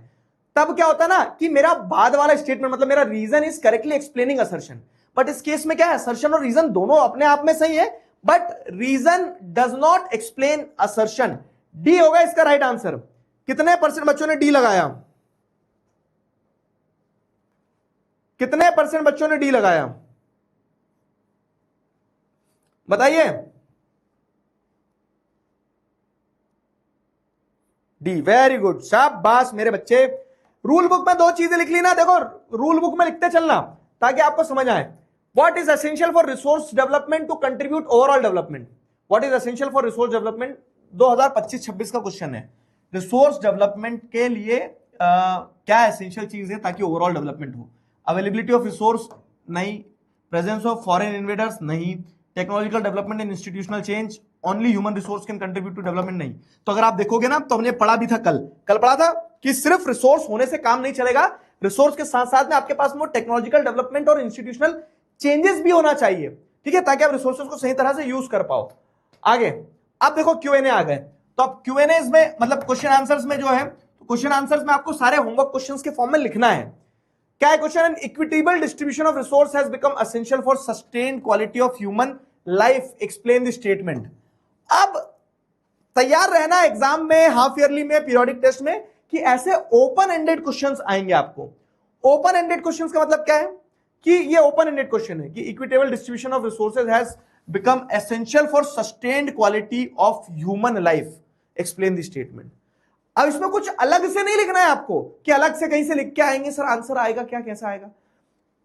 तब क्या होता ना कि मेरा बाद वाला स्टेटमेंट, मतलब मेरा reason is correctly explaining assertion. But इस केस में क्या है, असर्शन और रीजन दोनों अपने आप में सही है, but reason does not explain assertion. D होगा इसका राइट आंसर। कितने परसेंट बच्चों ने डी लगाया? कितने परसेंट बच्चों ने डी लगाया बताइए? डी, वेरी गुड, शाबाश मेरे बच्चे। रूल बुक में 2 चीजें लिख ली ना, देखो रूल बुक में लिखते चलना ताकि आपको समझ आए। What is essential for resource development to contribute overall development? What is essential for resource development? 2025-26 का क्वेश्चन है। रिसोर्स डेवलपमेंट के लिए क्या एसेंशियल चीज है ताकि ओवरऑल डेवलपमेंट हो? अवेलेबिलिटी ऑफ रिसोर्स नहीं, प्रेजेंस ऑफ फॉरेन इन्वेडर्स नहीं, technological development and institutional change, only human resource can contribute to development नहीं। तो अगर आप देखोगे ना, तो हमने पढ़ा भी था कल पढ़ा था कि सिर्फ रिसोर्स होने से काम नहीं चलेगा, रिसोर्स के साथ साथ में आपके पास में टेक्नोलॉजिकल डेवलपमेंट और इंस्टीट्यूशनल चेंजेस भी होना चाहिए, ठीक है, ताकि आप रिसोर्सेज को सही तरह से यूज कर पाओ। आगे अब देखो क्यूएनए आ गए, तो अब क्यूएनए में मतलब क्वेश्चन आंसर्स में जो है, तो क्वेश्चन आंसर्स में आपको सारे होमवर्क क्वेश्चंस के फॉर्म में लिखना है। क्या है question? An equitable distribution of resource has become essential for sustained quality of human life, explain the statement. अब तैयार रहना एग्जाम में, हाफ ईयरली में, पीरियोडिक टेस्ट में, कि ऐसे ओपन एंडेड क्वेश्चंस आएंगे आपको। ओपन एंडेड क्वेश्चंस का मतलब क्या है कि ये ओपन एंडेड क्वेश्चन है कि equitable distribution of resources has become essential for sustained quality of human life, explain the statement. अब इसमें कुछ अलग से नहीं लिखना है आपको कि अलग से कहीं से लिख के आएंगे सर आंसर आएगा क्या, कैसा आएगा।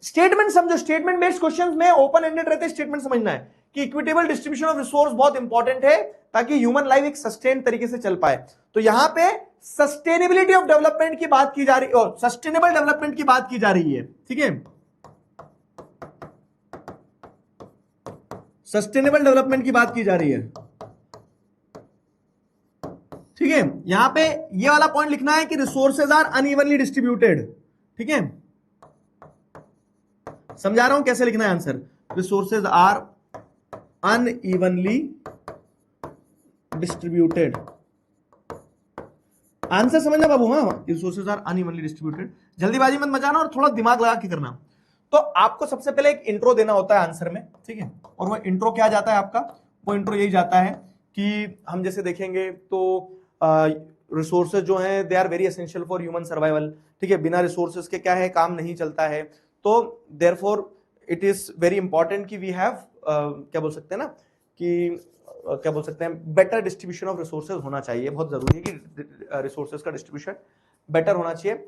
स्टेटमेंट समझो, स्टेटमेंट बेस्ड क्वेश्चंस में ओपन एंडेड रहते हैं, स्टेटमेंट समझना है कि इक्विटेबल डिस्ट्रीब्यूशन ऑफ रिसोर्स बहुत इंपॉर्टेंट है ताकि ह्यूमन लाइफ एक सस्टेन तरीके से चल पाए। तो यहां पे सस्टेनेबिलिटी ऑफ डेवलपमेंट की बात की जा रही है, और सस्टेनेबल डेवलपमेंट की बात की जा रही है, ठीक है, सस्टेनेबल डेवलपमेंट की बात की जा रही है, ठीक है। यहां पे ये वाला पॉइंट लिखना है कि रिसोर्सेज आर अनइवनली डिस्ट्रीब्यूटेड, ठीक है, समझा रहा हूं कैसे लिखना है answer. Resources are unevenly distributed answer समझना बाबू, हाँ, रिसोर्सेज आर अनइवनली डिस्ट्रीब्यूटेड। जल्दीबाजी मत मचाना और थोड़ा दिमाग लगा के करना। तो आपको सबसे पहले एक इंट्रो देना होता है आंसर में, ठीक है, और वो इंट्रो क्या जाता है आपका, वो इंट्रो यही जाता है कि हम जैसे देखेंगे तो रिसोर्सेज जो हैं they are very essential for human survival, ठीक है, बिना रिसोर्सेज के क्या है, काम नहीं चलता है। तो therefore it is very important कि वी हैव क्या बोल सकते हैं ना कि क्या बोल सकते हैं, बेटर डिस्ट्रीब्यूशन ऑफ रिसोर्सेज होना चाहिए, बहुत जरूरी है कि रिसोर्सेज का डिस्ट्रीब्यूशन बेटर होना चाहिए।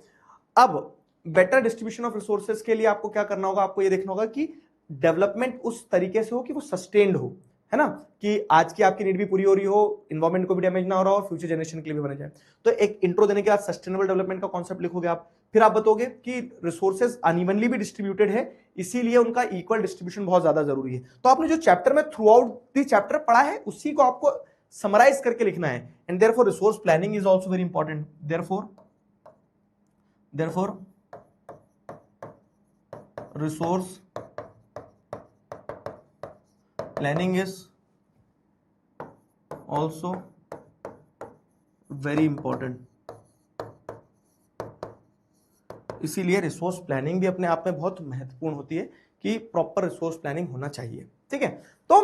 अब बेटर डिस्ट्रीब्यूशन ऑफ रिसोर्सेज के लिए आपको क्या करना होगा, आपको ये देखना होगा कि डेवलपमेंट उस तरीके से हो कि वो सस्टेन्ड हो, है ना, कि आज की आपकी नीड भी पूरी हो रही हो, इन्वायरमेंट को भी डैमेज ना हो रहा हो, फ्यूचर जनरेशन के लिए भी बने जाए। तो एक इंट्रो देने के बाद सस्टेनेबल डेवलपमेंट का कॉन्सेप्ट लिखोगे आप, फिर आप बताओगे कि रिसोर्सेज अनइवनली भी डिस्ट्रीब्यूटेड है, इसीलिए उनका इक्वल डिस्ट्रीब्यूशन बहुत ज्यादा जरूरी है। तो आपने जो चैप्टर में थ्रू आउट द चैप्टर पढ़ा है उसी को आपको समराइज करके लिखना है। And therefore resource planning is also very important. Therefore resource planning is also very important. इसीलिए रिसोर्स प्लानिंग भी अपने आप में बहुत महत्वपूर्ण होती है कि प्रॉपर रिसोर्स प्लानिंग होना चाहिए, ठीक है। तो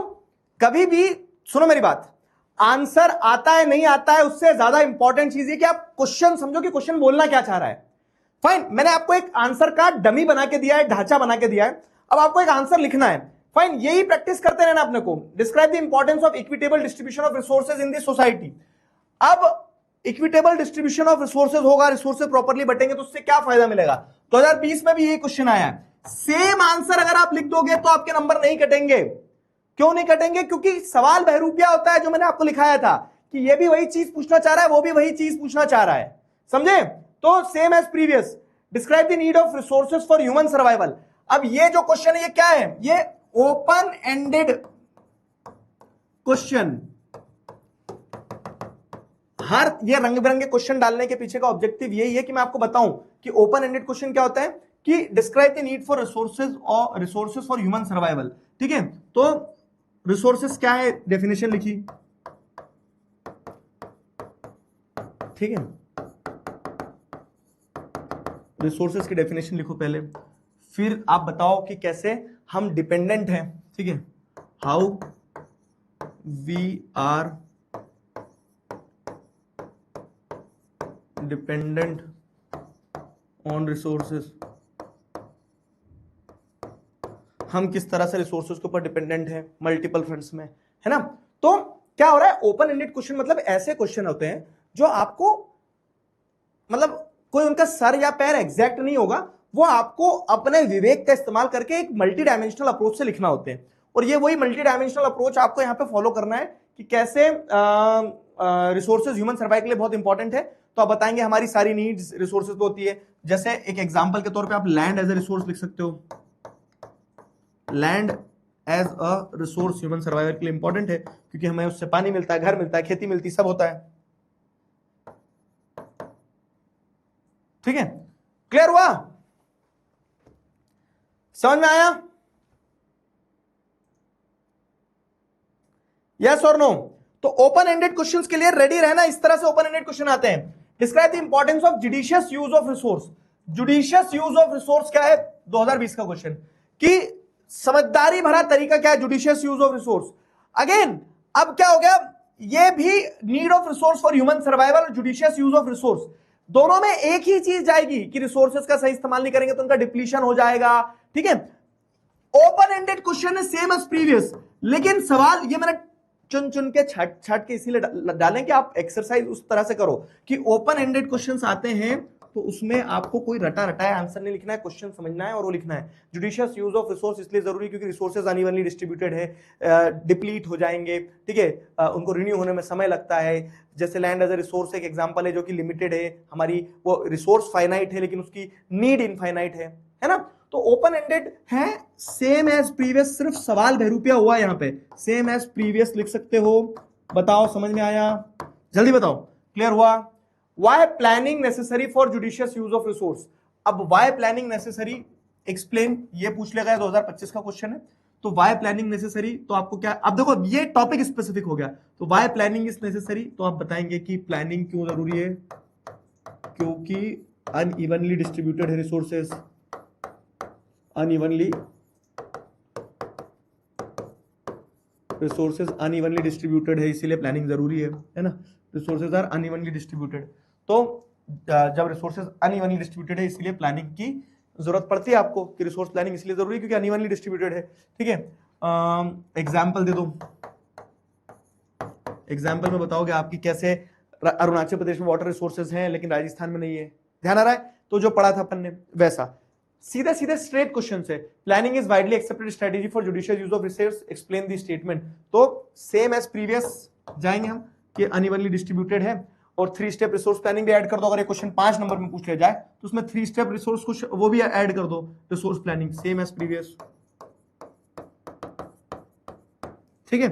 कभी भी सुनो मेरी बात, आंसर आता है नहीं आता है उससे ज्यादा इंपॉर्टेंट चीज है कि आप क्वेश्चन समझो कि क्वेश्चन बोलना क्या चाह रहा है। फाइन, मैंने आपको एक आंसर का डमी बना के दिया है, ढांचा बना के दिया है, अब आपको एक आंसर लिखना है। फाइन, यही प्रैक्टिस करते रहना अपने को। Describe the importance of equitable distribution of resources in the society. अब इक्विटेबल डिस्ट्रीब्यूशन ऑफ रिसोर्सेज होगा, रिसोर्सेज प्रॉपर्ली बटेंगे तो उससे क्या फायदा मिलेगा। 2020 में भी ये क्वेश्चन आया है, सेम आंसर अगर आप लिख दोगे तो आपके नंबर नहीं कटेंगे। क्यों नहीं कटेंगे? क्योंकि सवाल बहरूपिया होता है, जो मैंने आपको लिखाया था कि ये भी वही चीज पूछना चाह रहा है, वो भी वही चीज पूछना चाह रहा है, समझे। तो same as previous, describe the need of resources for human survival. अब ये जो क्वेश्चन है ये क्या है, ये ओपन एंडेड क्वेश्चन। हर ये रंग बिरंगे क्वेश्चन डालने के पीछे का ऑब्जेक्टिव यही है कि मैं आपको बताऊं कि ओपन एंडेड क्वेश्चन क्या होता है, कि describe the need for resources for human survival, ठीक है। तो रिसोर्सेज क्या है, डेफिनेशन लिखी, ठीक है, रिसोर्सेज की डेफिनेशन लिखो पहले, फिर आप बताओ कि कैसे हम डिपेंडेंट हैं, ठीक है, how we are dependent on resources, हम किस तरह से रिसोर्सेज के ऊपर डिपेंडेंट हैं मल्टीपल फ्रंट्स में, है ना। तो क्या हो रहा है, ओपन एंडेड क्वेश्चन मतलब ऐसे क्वेश्चन होते हैं जो आपको मतलब कोई उनका सर या पैर एग्जैक्ट नहीं होगा, वो आपको अपने विवेक का इस्तेमाल करके एक मल्टी डायमेंशनल अप्रोच से लिखना होते हैं। और ये वही मल्टी डायमेंशनल अप्रोच आपको यहाँ पे फॉलो करना है कि कैसे रिसोर्सेज ह्यूमन सर्वाइवल के लिए बहुत इंपॉर्टेंट है। तो आप बताएंगे हमारी सारी नीड्स रिसोर्सेज पे होती है। जैसे एक एग्जांपल के तौर पे आप लैंड एज ए रिसोर्स लिख सकते हो, land as a resource human survival के लिए इंपॉर्टेंट है, क्योंकि हमें उससे पानी मिलता है, घर मिलता है, खेती मिलती है, सब होता है, ठीक है। क्लियर हुआ, समझ में आया, यस और नो। तो ओपन एंडेड क्वेश्चंस के लिए रेडी रहना, इस तरह से ओपन एंडेड क्वेश्चन आते हैं। Describe the importance of judicious use of resource. Judicious use of resource क्या है, 2020 का क्वेश्चन, कि समझदारी भरा तरीका क्या है, judicious use of resource. Again अब क्या हो गया, ये भी need of resource for human survival और जुडिशियस यूज ऑफ रिसोर्स, दोनों में एक ही चीज जाएगी कि रिसोर्सेज का सही इस्तेमाल नहीं करेंगे तो उनका डिप्लीशन हो जाएगा, ठीक है। ओपन एंडेड क्वेश्चन है सेम एज प्रीवियस, लेकिन सवाल ये मैंने चुन चुन के छाट छाट के इसीलिए डालें कि आप एक्सरसाइज उस तरह से करो कि ओपन एंडेड क्वेश्चंस आते हैं तो उसमें आपको कोई रटा रटाया आंसर नहीं लिखना है, क्वेश्चन समझना है और वो लिखना है। जुडिशियस यूज ऑफ रिसोर्स इसलिए जरूरी है क्योंकि रिसोर्सेज अनइवनली डिस्ट्रीब्यूटेड है, डिप्लीट हो जाएंगे, ठीक है, उनको रिन्यू होने में समय लगता है। जैसे लैंड एज ए रिसोर्स एक एग्जांपल है जो कि लिमिटेड है, हमारी वो रिसोर्स फाइनाइट है लेकिन उसकी नीड इनफाइनाइट है ना। तो ओपन एंडेड है सेम एज प्रीवियस, सिर्फ सवाल बहरूपिया हुआ यहां पे, सेम एज प्रीवियस लिख सकते हो। बताओ समझ में आया, जल्दी बताओ, क्लियर हुआ। Why planning necessary for judicious use of resource. अब वाई प्लानिंग नेसेसरी एक्सप्लेन, ये पूछ लिया गया 2025 का क्वेश्चन है। तो वाई प्लानिंग नेसेसरी, तो आपको क्या, अब देखो ये टॉपिक स्पेसिफिक हो गया, तो वाई प्लानिंग इज नेसेसरी, तो आप बताएंगे कि प्लानिंग क्यों जरूरी है, क्योंकि अनइवनली डिस्ट्रीब्यूटेड है resources, unevenly resources unevenly distributed है, इसीलिए प्लानिंग जरूरी है ना। रिसोर्सेज आर अनइवनली डिस्ट्रीब्यूटेड, तो जब रिसोर्सेज अनइवनली डिस्ट्रीब्यूटेड है इसलिए प्लानिंग की जरूरत पड़ती है आपको, कि रिसोर्स प्लानिंग इसलिए जरूरी है क्योंकि अनइवनली डिस्ट्रीब्यूटेड है। ठीक है, एग्जाम्पल दे दो, एग्जाम्पल में बताओगे आपकी कैसे अरुणाचल प्रदेश में वाटर रिसोर्सेज हैं लेकिन राजस्थान में नहीं है, ध्यान आ रहा है? तो जो पढ़ा था अपन ने वैसा सीधे सीधे स्ट्रेट क्वेश्चन है। Planning is widely accepted strategy for judicial use of resource, explain the statement. तो सेम एज प्रीवियस जाएंगे हम कि अनइवनली डिस्ट्रीब्यूटेड है, और 3 स्टेप रिसोर्स प्लानिंग भी ऐड कर दो। अगर ये क्वेश्चन 5 नंबर में पूछ लिया जाए तो उसमें 3 स्टेप रिसोर्स कुछ वो भी ऐड कर दो, resource planning same as previous. ठीक है,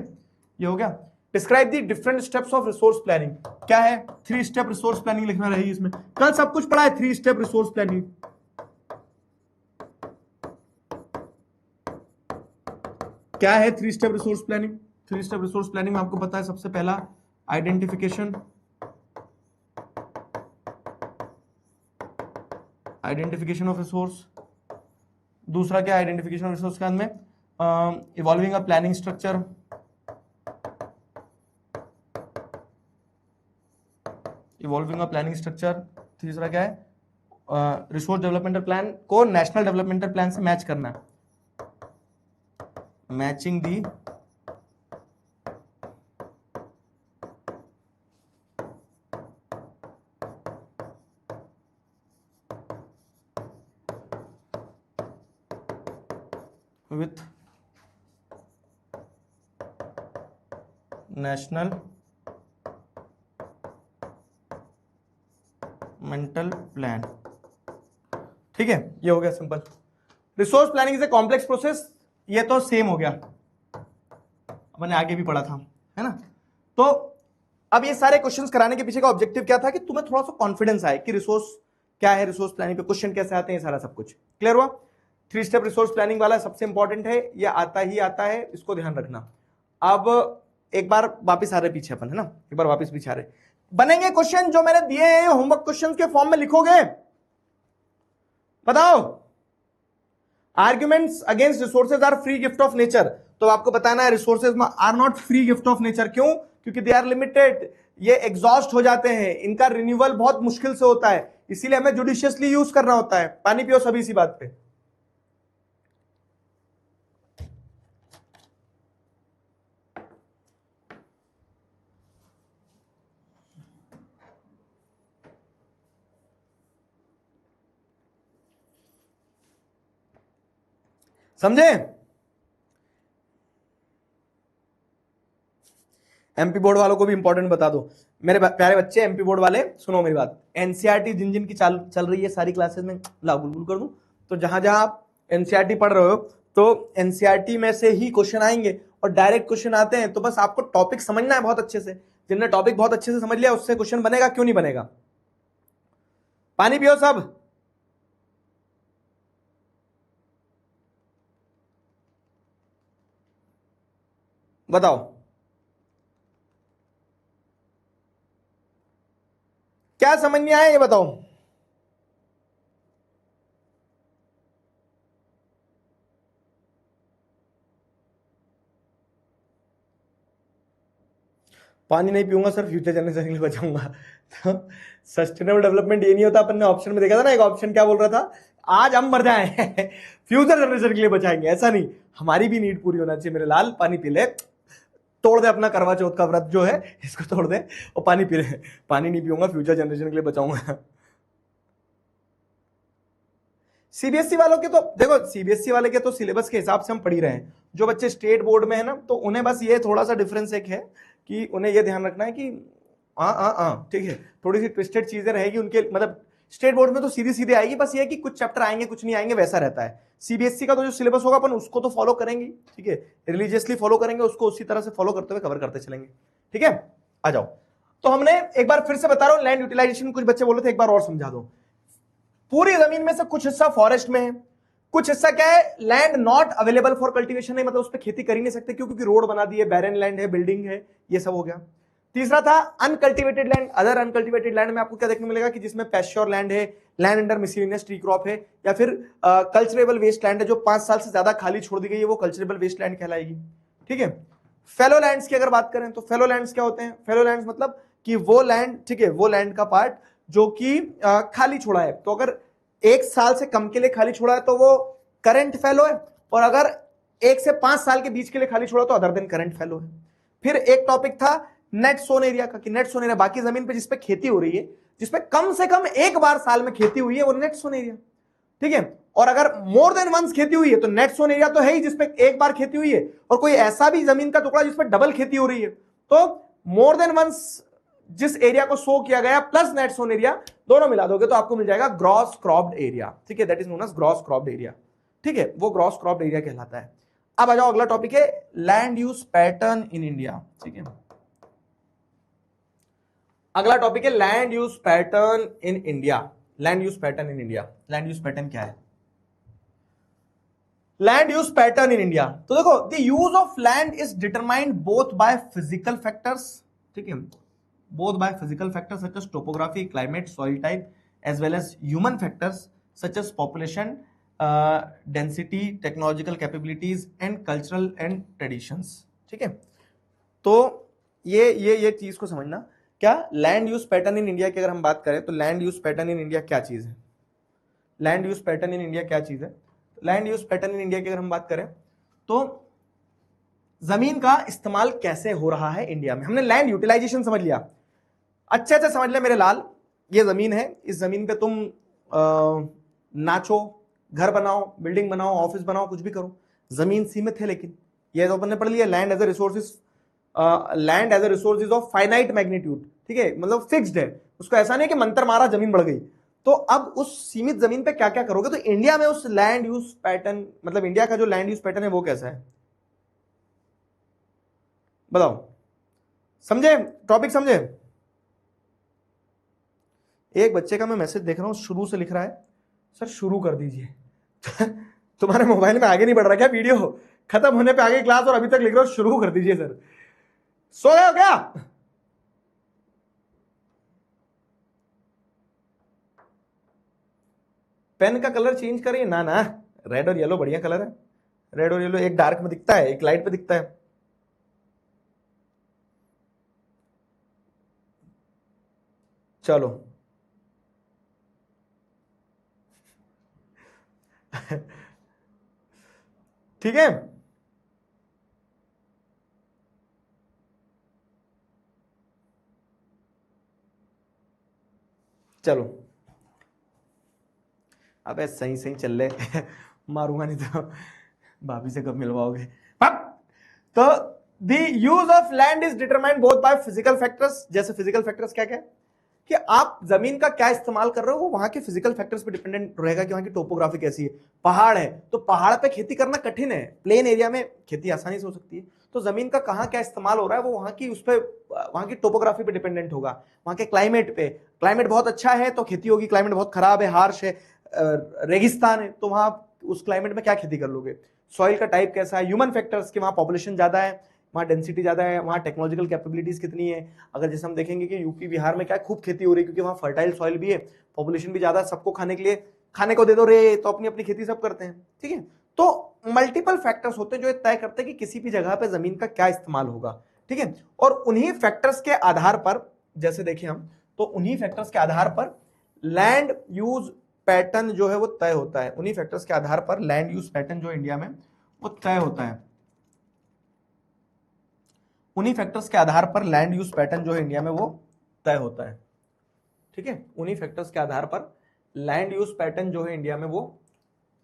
ये हो गया। Describe the different steps of resource planning, क्या है? 3 स्टेप रिसोर्स प्लानिंग लिखना रहेगी इसमें। कल सब कुछ पढ़ा है 3 स्टेप रिसोर्स प्लानिंग। क्या है 3 step resource planning? 3 step resource planning में आपको पता है सबसे पहला आइडेंटिफिकेशन, आइडेंटिफिकेशन ऑफ रिसोर्स। दूसरा क्या? आइडेंटिफिकेशन ऑफ रिसोर्स के अंदर में evolving a planning structure, evolving a planning structure. तीसरा क्या है? रिसोर्स डेवलपमेंटल प्लान को नेशनल डेवलपमेंटल प्लान से मैच करना है, matching the with national mental plan. ठीक है, ये हो गया simple. Resource planning is a complex process, ये तो सेम हो गया, मैंने आगे भी पढ़ा था, है ना। तो अब ये सारे क्वेश्चंस कराने के पीछे का ऑब्जेक्टिव क्या था? कि तुम्हें थोड़ा सा कॉन्फिडेंस आए कि रिसोर्स क्या है, रिसोर्स प्लानिंग पे क्वेश्चन कैसे आते हैं, सारा सब कुछ क्लियर हुआ। 3 स्टेप रिसोर्स प्लानिंग वाला सबसे इंपॉर्टेंट है, ये आता ही आता है, इसको ध्यान रखना। अब एक बार वापिस आ रहे पीछे अपन, है ना, एक बार वापिस पीछे आ रहे। बनेंगे क्वेश्चन जो मैंने दिए हैं होमवर्क क्वेश्चन के फॉर्म में लिखोगे, बताओ। Arguments against resources are free gift of nature, तो आपको बताना है resources are not free gift of nature. क्यों? क्योंकि दे आर लिमिटेड, ये एग्जॉस्ट हो जाते हैं, इनका रिन्यूअल बहुत मुश्किल से होता है, इसीलिए हमें जुडिशियसली यूज करना होता है। पानी पियो सभी इसी बात पे। समझे? एमपी बोर्ड वालों को भी इंपॉर्टेंट बता दो मेरे प्यारे बच्चे, एमपी बोर्ड वाले सुनो मेरी बात। एनसीईआरटी जिन जिन की चल रही है सारी क्लासेस में ला बुलबुल कर दूं, तो जहां जहां आप एनसीईआरटी पढ़ रहे हो तो एनसीईआरटी में से ही क्वेश्चन आएंगे, और डायरेक्ट क्वेश्चन आते हैं, तो बस आपको टॉपिक समझना है बहुत अच्छे से। जिनने टॉपिक बहुत अच्छे से समझ लिया उससे क्वेश्चन बनेगा, क्यों नहीं बनेगा। पानी पियो सब। बताओ क्या समझ में आया, ये बताओ। पानी नहीं पीऊंगा सर, फ्यूचर जनरेशन के लिए बचाऊंगा। तो सस्टेनेबल डेवलपमेंट ये नहीं होता, अपन ने ऑप्शन में देखा था ना, एक ऑप्शन क्या बोल रहा था, आज हम मर जाए फ्यूचर जनरेशन के लिए बचाएंगे, ऐसा नहीं, हमारी भी नीड पूरी होना चाहिए मेरे लाल। पानी पी ले, तोड़ दे अपना करवा चौथ का व्रत जो है, इसको तोड़ दे और पानी पी ले। पानी नहीं पीऊंगा, फ्यूचर जनरेशन के लिए बचाऊंगा। सीबीएसई वालों के तो देखो, सीबीएसई वाले के तो सिलेबस के हिसाब से हम पढ़ ही रहे हैं। जो बच्चे स्टेट बोर्ड में है ना, तो उन्हें बस ये थोड़ा सा डिफरेंस एक है कि उन्हें ये ध्यान रखना है कि ठीक है, थोड़ी सी ट्विस्टेड चीजें रहेगी उनके, मतलब स्टेट बोर्ड में तो सीधी सीधी आएगी, बस ये है कि कुछ चैप्टर आएंगे कुछ नहीं आएंगे, वैसा रहता है। सीबीएसई का तो जो सिलेबस होगा अपन उसको तो फॉलो करेंगे, ठीक है, रिलीजियसली फॉलो करेंगे उसको, उसी तरह से फॉलो करते हुए कवर करते चलेंगे। ठीक है, आ जाओ। तो हमने एक बार फिर से बता रहा हूं, लैंड यूटिलाइजेशन कुछ बच्चे बोले थे, एक बार और समझा दो। पूरी जमीन में से कुछ हिस्सा फॉरेस्ट में है, कुछ हिस्सा क्या है, land not available for cultivation है, मतलब उस पर खेती कर ही नहीं सकते क्यों? क्योंकि रोड बना दिए, बैरन लैंड है, बिल्डिंग है, ये सब हो गया। तीसरा था uncultivated land. Other uncultivated land में आपको क्या देखने को मिलेगा कि जिसमें पैस्च्योर लैंड है, land under miscellaneous tree crop है, या फिर कल्चरेबल वेस्ट लैंड है जो 5 साल से ज्यादा खाली छोड़ दी गई है, वो कल्चरेबल वेस्ट लैंड कहलाएगी। ठीक है। फेलो लैंड्स की अगर बात करें तो फेलो लैंड्स क्या होते हैं? फेलो लैंड्स मतलब कि वो लैंड, ठीक है, वो लैंड का पार्ट जो कि खाली छोड़ा है, तो अगर 1 साल से कम के लिए खाली छोड़ा है तो वो करंट फेलो है, और अगर 1 से 5 साल के बीच के लिए खाली छोड़ा तो अदर देन करंट फेलो है। फिर एक टॉपिक था नेट सोन एरिया का, कि नेट सोन एरिया बाकी जमीन पे जिसपे खेती हो रही है, जिसपे कम से कम एक बार साल में खेती हुई है, वो नेट सोन एरिया। ठीक है। और अगर मोर देन वंस खेती हुई है तो नेट सोन एरिया तो है ही जिसपे एक बार खेती हुई है, और कोई ऐसा भी जमीन का टुकड़ा जिसपे डबल खेती हो रही है, तो मोर देन वंस जिस एरिया को शो किया गया प्लस नेट सोन एरिया, दोनों मिला दोगे तो आपको मिल जाएगा ग्रॉस क्रॉप्ड एरिया। ठीक है, that is known as gross cropped area. ठीक है, वो ग्रॉस क्रॉप्ड एरिया कहलाता है। अब आ जाओ, अगला टॉपिक है land use pattern in India. ठीक है, अगला टॉपिक है land use pattern in India. Land use pattern in India, land use pattern क्या है? Land use pattern in India, तो देखो, the use of land is determined both by physical factors, ठीक है, both by physical factors such as topography, climate, soil type, as well as human factors such as population, density, technological capabilities and cultural and traditions। ठीक है, तो ये चीज को समझना। क्या land use pattern in India की अगर हम बात करें तो land use pattern in India क्या चीज है? Land use pattern in India क्या चीज है? Land use pattern in India की अगर हम बात करें तो जमीन का इस्तेमाल कैसे हो रहा है इंडिया में। हमने लैंड यूटिलाइजेशन समझ लिया, अच्छे से समझ ले मेरे लाल, ये जमीन है, इस जमीन पे तुम नाचो, घर बनाओ, बिल्डिंग बनाओ, ऑफिस बनाओ, कुछ भी करो, जमीन सीमित है। लेकिन ये तो अपन ने पढ़ लिया, land as a resource of finite magnitude. ठीक है, मतलब फिक्स्ड है, उसको ऐसा नहीं कि मंत्र मारा जमीन बढ़ गई। तो अब उस सीमित जमीन पे क्या क्या करोगे? तो इंडिया में उस लैंड यूज पैटर्न, मतलब इंडिया का जो लैंड यूज पैटर्न है वो कैसा है बताओ? समझे टॉपिक? समझे? एक बच्चे का मैं मैसेज देख रहा हूं, शुरू से लिख रहा है, सर शुरू कर दीजिए। तुम्हारे मोबाइल में आगे नहीं बढ़ रहा क्या वीडियो? खत्म होने पे आगे क्लास और अभी तक लिख रहा हूं शुरू कर दीजिए सर। सो गए हो क्या? पेन का कलर चेंज करिए ना। ना, रेड और येलो बढ़िया कलर है। रेड और येलो एक डार्क में दिखता है, एक लाइट पे दिखता है। चलो ठीक है, चलो अबे सही सही चल ले। मारूंगा नहीं तो भाभी से कब मिलवाओगे? तो the use of land is determined both by physical factors. जैसे फिजिकल फैक्टर्स क्या क्या? कि आप जमीन का क्या इस्तेमाल कर रहे हो वो वहां के फिजिकल फैक्टर्स पे डिपेंडेंट रहेगा कि वहां की टोपोग्राफी कैसी है। पहाड़ है तो पहाड़ पे खेती करना कठिन है, प्लेन एरिया में खेती आसानी से हो सकती है। तो जमीन का कहाँ क्या इस्तेमाल हो रहा है वो वहां की, उस पे, वहां की टोपोग्राफी पे डिपेंडेंट होगा, वहां के क्लाइमेट पे। क्लाइमेट बहुत अच्छा है तो खेती होगी, क्लाइमेट बहुत खराब है, हार्श है, रेगिस्तान है, तो वहां उस क्लाइमेट में क्या खेती कर लोगे। सॉइल का टाइप कैसा है, ह्यूमन फैक्टर्स के, वहां पॉपुलेशन ज्यादा है, वहाँ डेंसिटी ज्यादा है, वहाँ टेक्नोलॉजिकल कैपेबिलिटीज कितनी है। अगर जैसे हम देखेंगे कि यूपी बिहार में क्या खूब खेती हो रही है क्योंकि वहाँ फर्टाइल सॉइल भी है, पॉपुलेशन भी ज्यादा है, सबको खाने के लिए, खाने को दे दो रे, तो अपनी अपनी खेती सब करते हैं। ठीक है, तो मल्टीपल फैक्टर्स होते हैं जो तय करते हैं कि किसी भी जगह पे जमीन का क्या इस्तेमाल होगा। ठीक है, और उन्हीं फैक्टर्स के आधार पर, जैसे देखें हम, तो उन्हीं फैक्टर्स के आधार पर लैंड यूज पैटर्न जो है वो तय होता है। उन्हीं फैक्टर्स के आधार पर लैंड यूज पैटर्न जो इंडिया में वो तय होता है। उन्हीं फैक्टर्स के आधार पर लैंड यूज पैटर्न जो है इंडिया में वो तय होता है। ठीक है, उन्हीं फैक्टर्स के आधार पर लैंड यूज पैटर्न जो है इंडिया में वो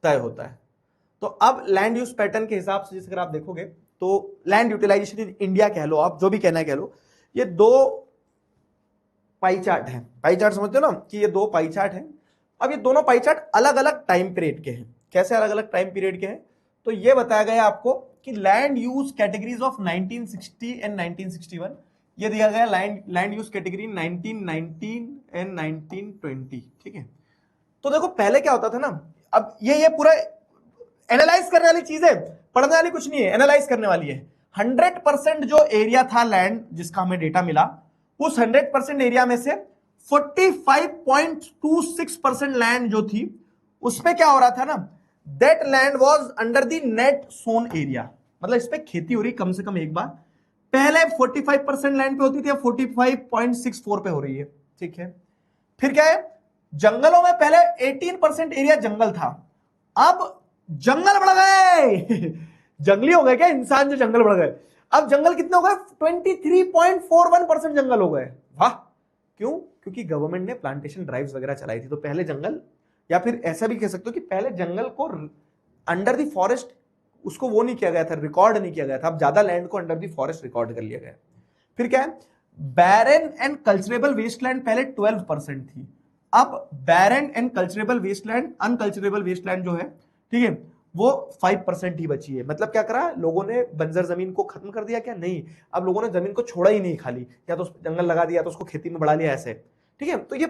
तय होता है। तो अब लैंड यूज पैटर्न के हिसाब से अगर आप देखोगे तो लैंड यूटिलाइजेशन इन इंडिया कह लो, आप जो भी कहना है कह लो, ये दो पाई चार्ट है। पाई चार्ट समझते हो ना कि ये दो पाई चार्ट है। अब ये दोनों पाई चार्ट अलग अलग टाइम पीरियड के हैं। कैसे अलग अलग टाइम पीरियड के हैं? तो ये बताया गया आपको कि land use categories of 1960 and 1961, ये दिया गया लैंड यूज कैटेगरी 1919 एंड 1920। ठीक है, तो देखो पहले क्या होता था ना, अब ये पूरा एनालाइज करने वाली चीज है, पढ़ने वाली कुछ नहीं है, एनालाइज करने वाली है। 100% जो एरिया था लैंड जिसका हमें डेटा मिला, उस 100% एरिया में से 45.26% लैंड जो थी उसमें क्या हो रहा था ना, that land was under the net sown area, मतलब इस पे खेती हो रही कम से कम एक बार। पहले 45% लैंड पे होती थी, अब 45.64 पे हो रही है, ठीक है। फिर क्या है, जंगलों में पहले 18% एरिया जंगल था, अब जंगल बढ़ गए जंगली हो गए क्या इंसान, जो जंगल बढ़ गए, अब जंगल कितने हो गए, 23.41% जंगल हो गए। वाह, क्यों? क्योंकि गवर्नमेंट ने प्लांटेशन ड्राइव्स वगैरह चलाई थी। तो पहले जंगल, या फिर ऐसा भी कह सकते हो कि पहले जंगल को अंडर द फॉरेस्ट उसको वो नहीं किया गया था, रिकॉर्ड नहीं किया गया था, अब ज्यादा लैंड को अंडर द फॉरेस्ट रिकॉर्ड कर लिया गया। फिर क्या है, बैरन एंड कल्चरेबल वेस्टलैंड पहले 12% थी, अब बैरन and culturable Westland, unculturable Westland जो है, ठीक है, वो 5% ही बची है। मतलब क्या करा लोगों ने, बंजर जमीन को खत्म कर दिया क्या? नहीं, अब लोगों ने जमीन को छोड़ा ही नहीं खाली, या तो जंगल लगा दिया, तो उसको खेती में बढ़ा लिया ऐसे, ठीक है। तो ये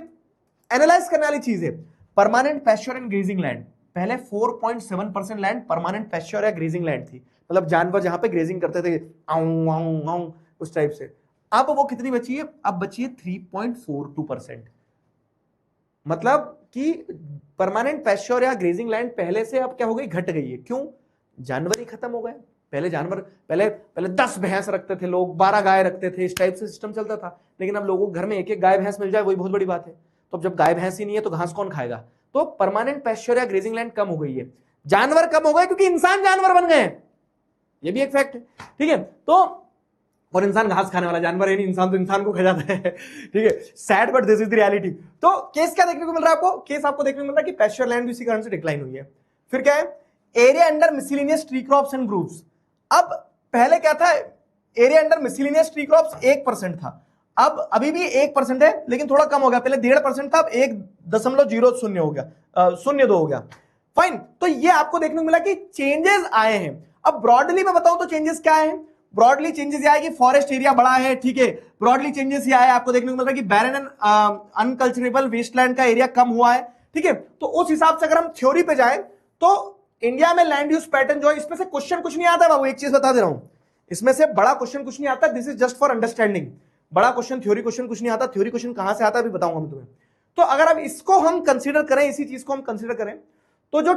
एनालाइज करने वाली चीज है। Permanent pasture and grazing land, पहले 4.7% लैंड परमानेंट पैस्चर या ग्रेजिंग लैंड थी, मतलब जानवर जहां पे ग्रेजिंग करते थे आऊं आऊं आऊं उस टाइप से। अब वो कितनी बची है? अब बची है 3.42%। मतलब कि परमानेंट पैस्चर या ग्रेजिंग लैंड पहले से अब क्या हो गई, घट गई है। क्यों? जानवर ही खत्म हो गए। पहले जानवर, पहले 10 भैंस रखते थे लोग, 12 गाय रखते थे, इस टाइप से सिस्टम चलता था। लेकिन अब लोगों के घर में एक एक गाय भैंस मिल जाए वही बहुत बड़ी बात है। तो अब जब गाय भैंस ही नहीं है तो घास कौन खाएगा? तो परमानेंट पैस्चर या ग्रेजिंग लैंड कम हो गई है। जानवर कम हो गए क्योंकि इंसान जानवर बन गए, ये भी एक फैक्ट है, ठीक है। तो और इंसान घास खाने वाला जानवर है नहीं, इंसान तो इंसान को खा जाता है, ठीक है। Sad but this is the reality. तो केस क्या देखने को मिल रहा है आपको? केस आपको देखने को मिल रहा है कि पैस्चर लैंड भी इसी कारण से डिक्लाइन हुई है। फिर क्या है, area under miscellaneous tree crops and groves. अब पहले क्या था, area under miscellaneous tree crops 1% था, अब अभी भी 1% है, लेकिन थोड़ा कम हो गया। पहले 1.5% था, अब 1.00 हो गया, 0.2 हो गया। फाइन, तो ये आपको देखने को मिला कि चेंजेस आए हैं। अब ब्रॉडली मैं बताऊं तो चेंजेस क्या है? ब्रॉडली चेंजेस यह है कि फॉरेस्ट एरिया बड़ा है, ठीक है। ब्रॉडली चेंजेस यह है, आपको देखने को मिल रहा है कि बैरन एंड अनकल्चरेबल वेस्टलैंड का एरिया कम हुआ है, ठीक है। तो उस हिसाब से अगर हम थ्योरी पे जाए तो इंडिया में लैंड यूज पैटर्न जो है, इसमें से क्वेश्चन कुछ नहीं आता बाबू, एक चीज बता दे रहा हूं, इसमें से बड़ा क्वेश्चन कुछ नहीं आता। This is just for understanding. बड़ा क्वेश्चन, थ्योरी क्वेश्चन कुछ नहीं आता। थ्योरी क्वेश्चन कहां से आता है अभी बताऊंगा मैं तुम्हें। तो अगर अब इसको हम कंसीडर करें, इसी चीज को हम कंसीडर करें, तो जो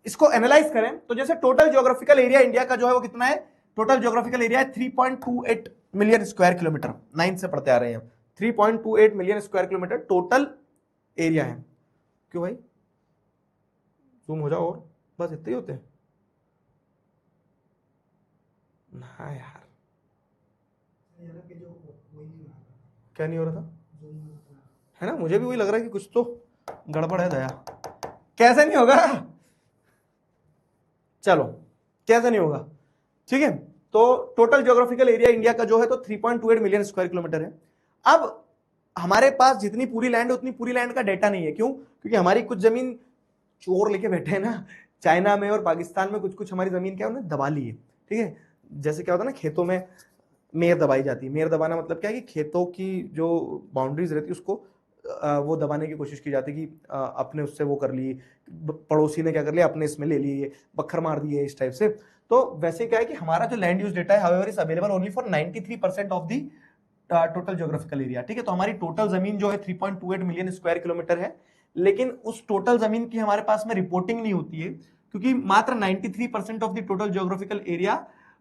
इसको एनालाइज करें, तो जैसे टोटल ज्योग्राफिकल एरिया इंडिया का जो है वो कितना है? टोटल ज्योग्राफिकल एरिया है 3.28 मिलियन स्क्वायर किलोमीटर। 9 से पढ़ते आ रहे हैं, 3.28 million square kilometre total area है। क्यों भाई, जूम हो जाओ, और बस इतने ही होते हैं ना यार। क्या नहीं हो रहा था, है ना? मुझे भी वही लग रहा है कि कुछ तो गड़बड़ है दया। कैसे नहीं होगा, चलो कैसे नहीं होगा, ठीक है। तो टोटल ज्योग्राफिकल एरिया इंडिया का जो है तो 3.28 मिलियन स्क्वायर किलोमीटर है। अब हमारे पास जितनी पूरी लैंड है उतनी पूरी लैंड का डेटा नहीं है। क्यों? क्योंकि हमारी कुछ जमीन चोर लेके बैठे हैं ना, चाइना में और पाकिस्तान में कुछ कुछ हमारी जमीन क्या उन्होंने दबा ली है, ठीक है। जैसे क्या होता है ना, खेतों में मेयर दबाई जाती है। मेयर दबाना मतलब क्या है कि खेतों की जो बाउंड्रीज रहती है उसको वो दबाने की कोशिश की जाती है कि अपने उससे वो कर ली, पड़ोसी ने क्या कर लिया अपने इसमें ले लिए, बखर मार दिए, इस टाइप से। तो वैसे क्या है कि हमारा जो लैंड यूज डेटा है however is available only for 93% of the total geographical area, ठीक है। तो हमारी टोटल जमीन जो है 3.28 मिलियन स्क्वायर किलोमीटर है, लेकिन उस टोटल जमीन की हमारे पास में रिपोर्टिंग नहीं होती है, क्योंकि मात्र 93% of the total geographical area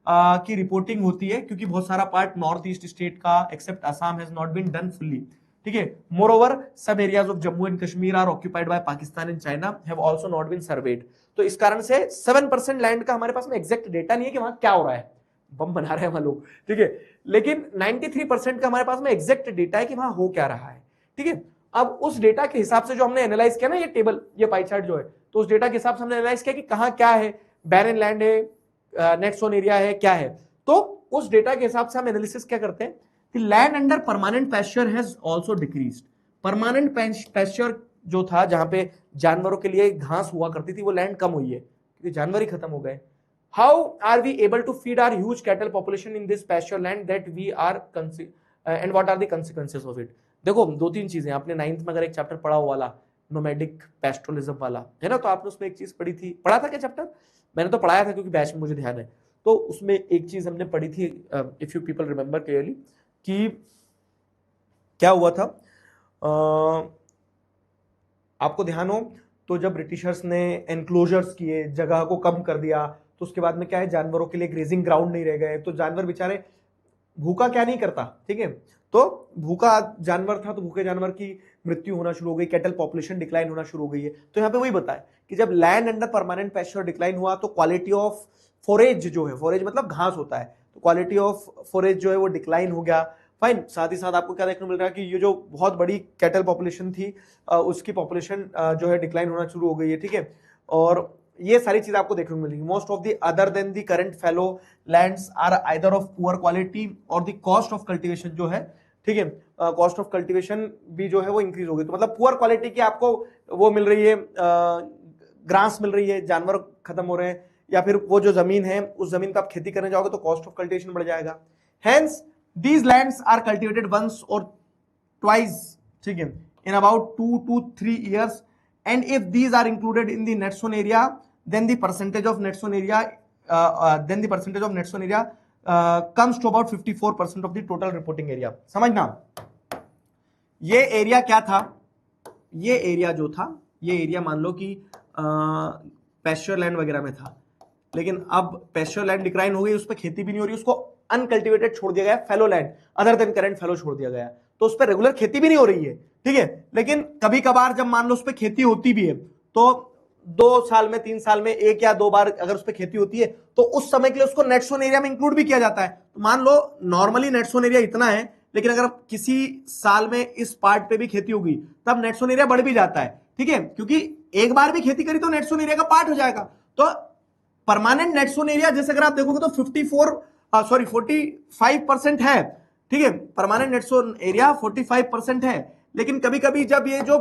की रिपोर्टिंग होती है, क्योंकि बहुत सारा पार्ट नॉर्थ ईस्ट स्टेट का except Assam has not been done fully, ठीक है। मोर ओवर सब areas of Jammu and Kashmir are occupied by Pakistan and China have also not been surveyed. तो इस कारण से 7% लैंड का हमारे पास में एग्जैक्ट डेटा नहीं है कि वहां क्या हो रहा है, बम बना रहे हैं वहां लोग, ठीक है। लेकिन 93% का हमारे पास में एग्जैक्ट डेटा है कि वहां हो क्या रहा है, ठीक है। अब उस डेटा के हिसाब से जो हमने एनालाइज किया ना, ये टेबल, ये पाई चार्ट जो है, तो उस डेटा के हिसाब से हमने एनालाइज किया कि कहां क्या है, बैरन लैंड है, नेट सोन एरिया है, क्या है। तो उस डेटा के हिसाब से हम एनालिसिस क्या करते हैं कि land under permanent pasture has also decreased. Permanent pasture जो था, जहां पे जानवरों के लिए घास हुआ करती थी, वो लैंड कम हुई है क्योंकि जानवर ही खत्म हो गए। How are we able to feed our huge cattle population in this pasture land that we are and what are the consequences of it? देखो, दो तीन चीजें आपने 9th में अगर एक चैप्टर पढ़ा वाला नोमैडिक पैस्टोरलिज्म वाला है ना, तो आपने उसमें एक चीज पढ़ी थी, पढ़ा था क्या चैप्टर? मैंने तो पढ़ाया था क्योंकि बैच में मुझे ध्यान है। तो उसमें एक चीज हमने पढ़ी थी, if you people remember clearly, कि क्या हुआ था, आपको ध्यान हो तो जब ब्रिटिशर्स ने एनक्लोजर्स किए, जगह को कम कर दिया, तो उसके बाद में क्या है, जानवरों के लिए ग्रेजिंग ग्राउंड नहीं रह गए, तो जानवर बेचारे, भूखा क्या नहीं करता, ठीक है, तो भूखा जानवर था तो भूखे जानवर की मृत्यु होना शुरू हो गई, कैटल पॉपुलेशन डिक्लाइन होना शुरू हो गई है। तो यहाँ पे वही बताया कि जब land under permanent pasture decline हुआ तो क्वालिटी ऑफ फोरेज जो है, फोरेज मतलब घास होता है, तो क्वालिटी ऑफ फोरेज जो है वो डिक्लाइन हो गया। फाइन, साथ ही साथ आपको क्या देखने को मिल रहा है कि ये जो बहुत बड़ी कैटल पॉपुलेशन थी उसकी पॉपुलेशन जो है डिक्लाइन होना शुरू हो गई है, ठीक है, और ये सारी चीज आपको देखने को मिलेगी। Most of the other than the current fallow lands are either of poor quality और द कॉस्ट ऑफ कल्टीवेशन जो है, ठीक है, कॉस्ट ऑफ कल्टीवेशन भी जो है वो इंक्रीज हो गई, तो मतलब पुअर क्वालिटी की आपको वो मिल रही है, ग्रास मिल रही है, जानवर खत्म हो रहे हैं, या फिर वो जो जमीन है उस जमीन पर आप खेती करने जाओगे तो कॉस्ट ऑफ कल्टीवेशन बढ़ जाएगा। Hence these lands are cultivated once और ट्वाइस, ठीक है, in about 2 to 3 years, and if these are included in the net zone area, then the percentage of net zone area comes to about 54% of the total reporting area। समझना, ये area क्या था, ये area जो था, ये area मान लो कि पैस्चर लैंड वगैरह में था, लेकिन अब पैस्चर लैंड डिक्लाइन हो गई, उस पर खेती भी नहीं हो रही, उसको अनकल्टिवेटेड छोड़ दिया गया, fallow land other than current fallow छोड़ दिया गया, तो उस पर रेगुलर खेती भी नहीं हो रही है, ठीक है, लेकिन कभी कभार जब मान लो उस पर खेती होती भी है तो 2 साल में 3 साल में 1 या 2 बार अगर उस पर खेती होती है तो उस समय के लिए उसको नेट जोन एरिया में इंक्लूड भी किया जाता है। तो मान लो नॉर्मली नेट जोन एरिया इतना है, लेकिन अगर किसी साल में इस पार्ट पे भी खेती होगी तब नेट जोन एरिया बढ़ भी जाता है, ठीक है, क्योंकि एक बार भी खेती करी तो नेट जोन एरिया का पार्ट हो जाएगा। तो परमानेंट नेट जोन एरिया जैसे अगर आप देखोगे तो 45% है, ठीक है, परमानेंट नेट जोन एरिया 45% है, लेकिन कभी कभी जब ये जो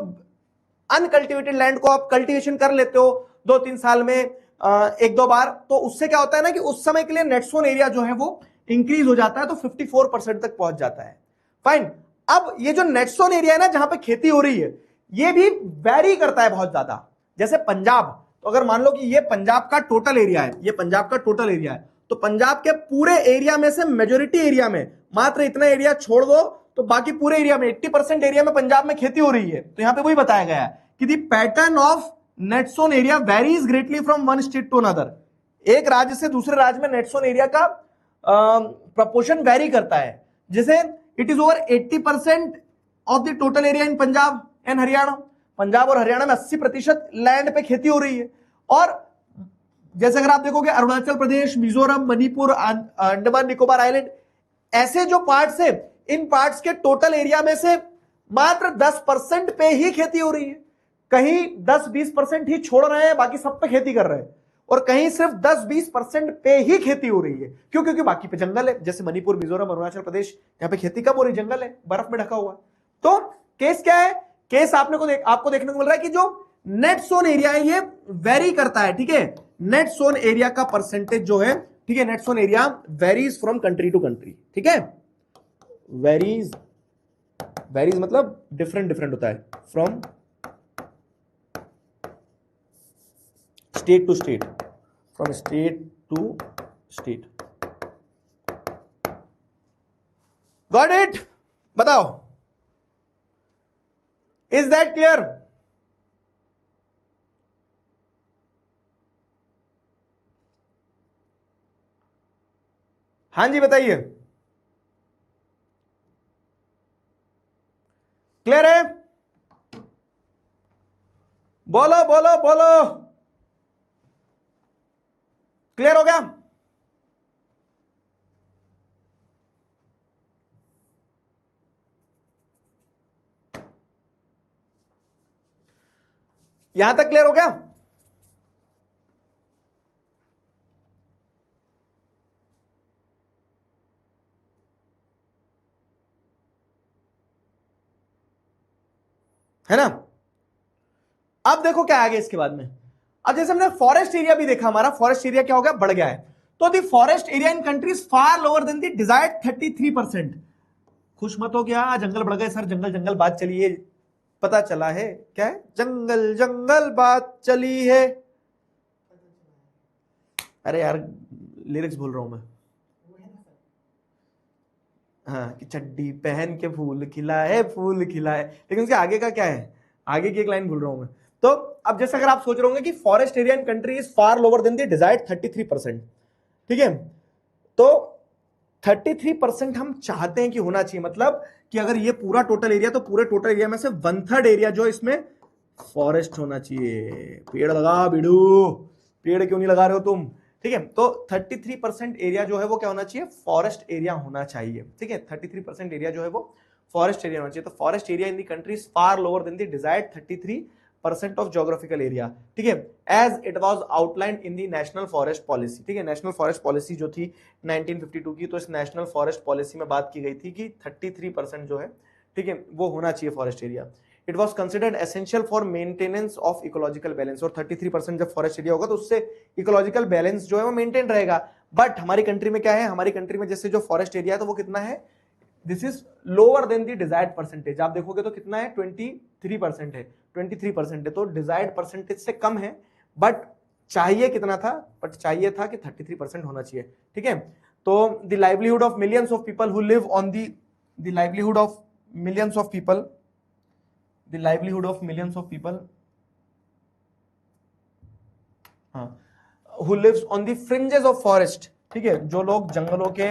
अनकल्टिवेटेड लैंड को आप कल्टीवेशन कर लेते हो 2-3 साल में 1-2 बार, तो उससे क्या होता है ना कि उस समय के लिए नेट जोन एरिया जो है वो इंक्रीज हो जाता है, तो 54% तक पहुंच जाता है। फाइन, अब ये जो नेट जोन एरिया है ना जहां पे खेती हो रही है, ये भी वैरी करता है बहुत ज्यादा। जैसे पंजाब, तो अगर मान लो कि ये पंजाब का टोटल एरिया है, ये पंजाब का टोटल एरिया है, तो पंजाब के पूरे एरिया में से मेजोरिटी एरिया में मात्र इतना एरिया छोड़ दो तो बाकी पूरे एरिया में 80% एरिया में पंजाब में खेती हो रही है। तो यहां पे वही बताया गया है कि the pattern of net sown area varies greatly from one state to another. एक राज्य से दूसरे राज्य में नेट जोन एरिया का प्रपोर्शन वेरी करता है, जैसे it is over 80% of the total area in Punjab and Haryana. Punjab और हरियाणा में 80% लैंड पे खेती हो रही है, और जैसे अगर आप देखोगे अरुणाचल प्रदेश, मिजोरम, मणिपुर, अंडमान निकोबार आइलैंड, ऐसे जो पार्ट्स है, इन पार्ट्स के टोटल एरिया में से मात्र 10% पे ही खेती हो रही है। कहीं 10-20% ही छोड़ रहे हैं, बाकी सब पे खेती कर रहे हैं, और कहीं सिर्फ 10-20% पे ही खेती हो रही है। क्यों? क्योंकि बाकी पे जंगल है, जैसे मणिपुर, मिजोरम, अरुणाचल प्रदेश, यहाँ पे खेती कम हो रही, जंगल है, बर्फ में ढका हुआ है। तो केस क्या है? केस आपको देखने को मिल रहा है कि जो नेट जोन एरिया है ये वेरी करता है, ठीक है, नेट जोन एरिया का परसेंटेज जो है, ठीक है, net sown area varies from country to country, ठीक है, वेरीज मतलब डिफरेंट होता है, from state to state, from state to state. Got it? बताओ, इज दैट क्लियर? हाँ जी बताइए, क्लियर है? बोलो बोलो बोलो, क्लियर हो गया? यहां तक क्लियर हो गया? है ना? अब देखो क्या आगे इसके बाद में। अब जैसे हमने फॉरेस्ट एरिया भी देखा, हमारा फॉरेस्ट एरिया क्या हो गया, बढ़ गया है। तो दी फॉरेस्ट एरिया इन कंट्रीज फार लोअर देन दी डिजायर्ड 33%। खुश मत हो गया, जंगल बढ़ गए सर, जंगल बात चली है, पता चला है क्या है, जंगल बात चली है। अरे यार लिरिक्स भूल रहा हूं मैं। हाँ, कि चड्डी पहन के फूल खिलाए फूल खिलाए, लेकिन उसके आगे का क्या है, आगे की एक लाइन भूल रहा हूं मैं। तो अब जैसे अगर आप सोच रहे होंगे कि forest area in country is far lower than the desired 33%, ठीक है, तो 33% हम चाहते हैं कि होना चाहिए, मतलब कि अगर ये पूरा टोटल एरिया, तो पूरे टोटल एरिया में से 1/3 एरिया जो इसमें फॉरेस्ट होना चाहिए। पेड़ लगा बिडू, पेड़ क्यों नहीं लगा रहे हो तुम, ठीक है। तो 33% एरिया जो है वो क्या होना चाहिए, फॉरेस्ट एरिया होना चाहिए, ठीक है। 33% एरिया जो है वो फॉरेस्ट एरिया होना चाहिए। तो forest area in the country is far lower than the desired 33% of geographical area, ठीक है, as it was outlined in the National Forest Policy, ठीक है। नेशनल फॉरेस्ट पॉलिसी जो थी 1952 की, तो इस नेशनल फॉरेस्ट पॉलिसी में बात की गई थी कि 33% जो है, ठीक है, वो होना चाहिए forest area. It was considered essential for maintenance of ecological balance, और 33% जब फॉरेस्ट एरिया होगा तो उससे इकोलॉजिकल बैलेंस जो है वो मेंटेन रहेगा। बट हमारी कंट्री में क्या है, हमारी कंट्री में जैसे जो फॉरेस्ट एरिया है तो वो कितना है, this is lower than the desired percentage. आप देखोगे तो कितना है, 23% है, 23% है, तो डिजायर्ड परसेंटेज से कम है, बट चाहिए कितना था, बट चाहिए था कि 33% होना चाहिए, ठीक है। तो the livelihood of millions of people who live on the livelihood of millions of people, the livelihood of millions of people who lives on the fringes of forest, ठीक है, जो लोग जंगलों के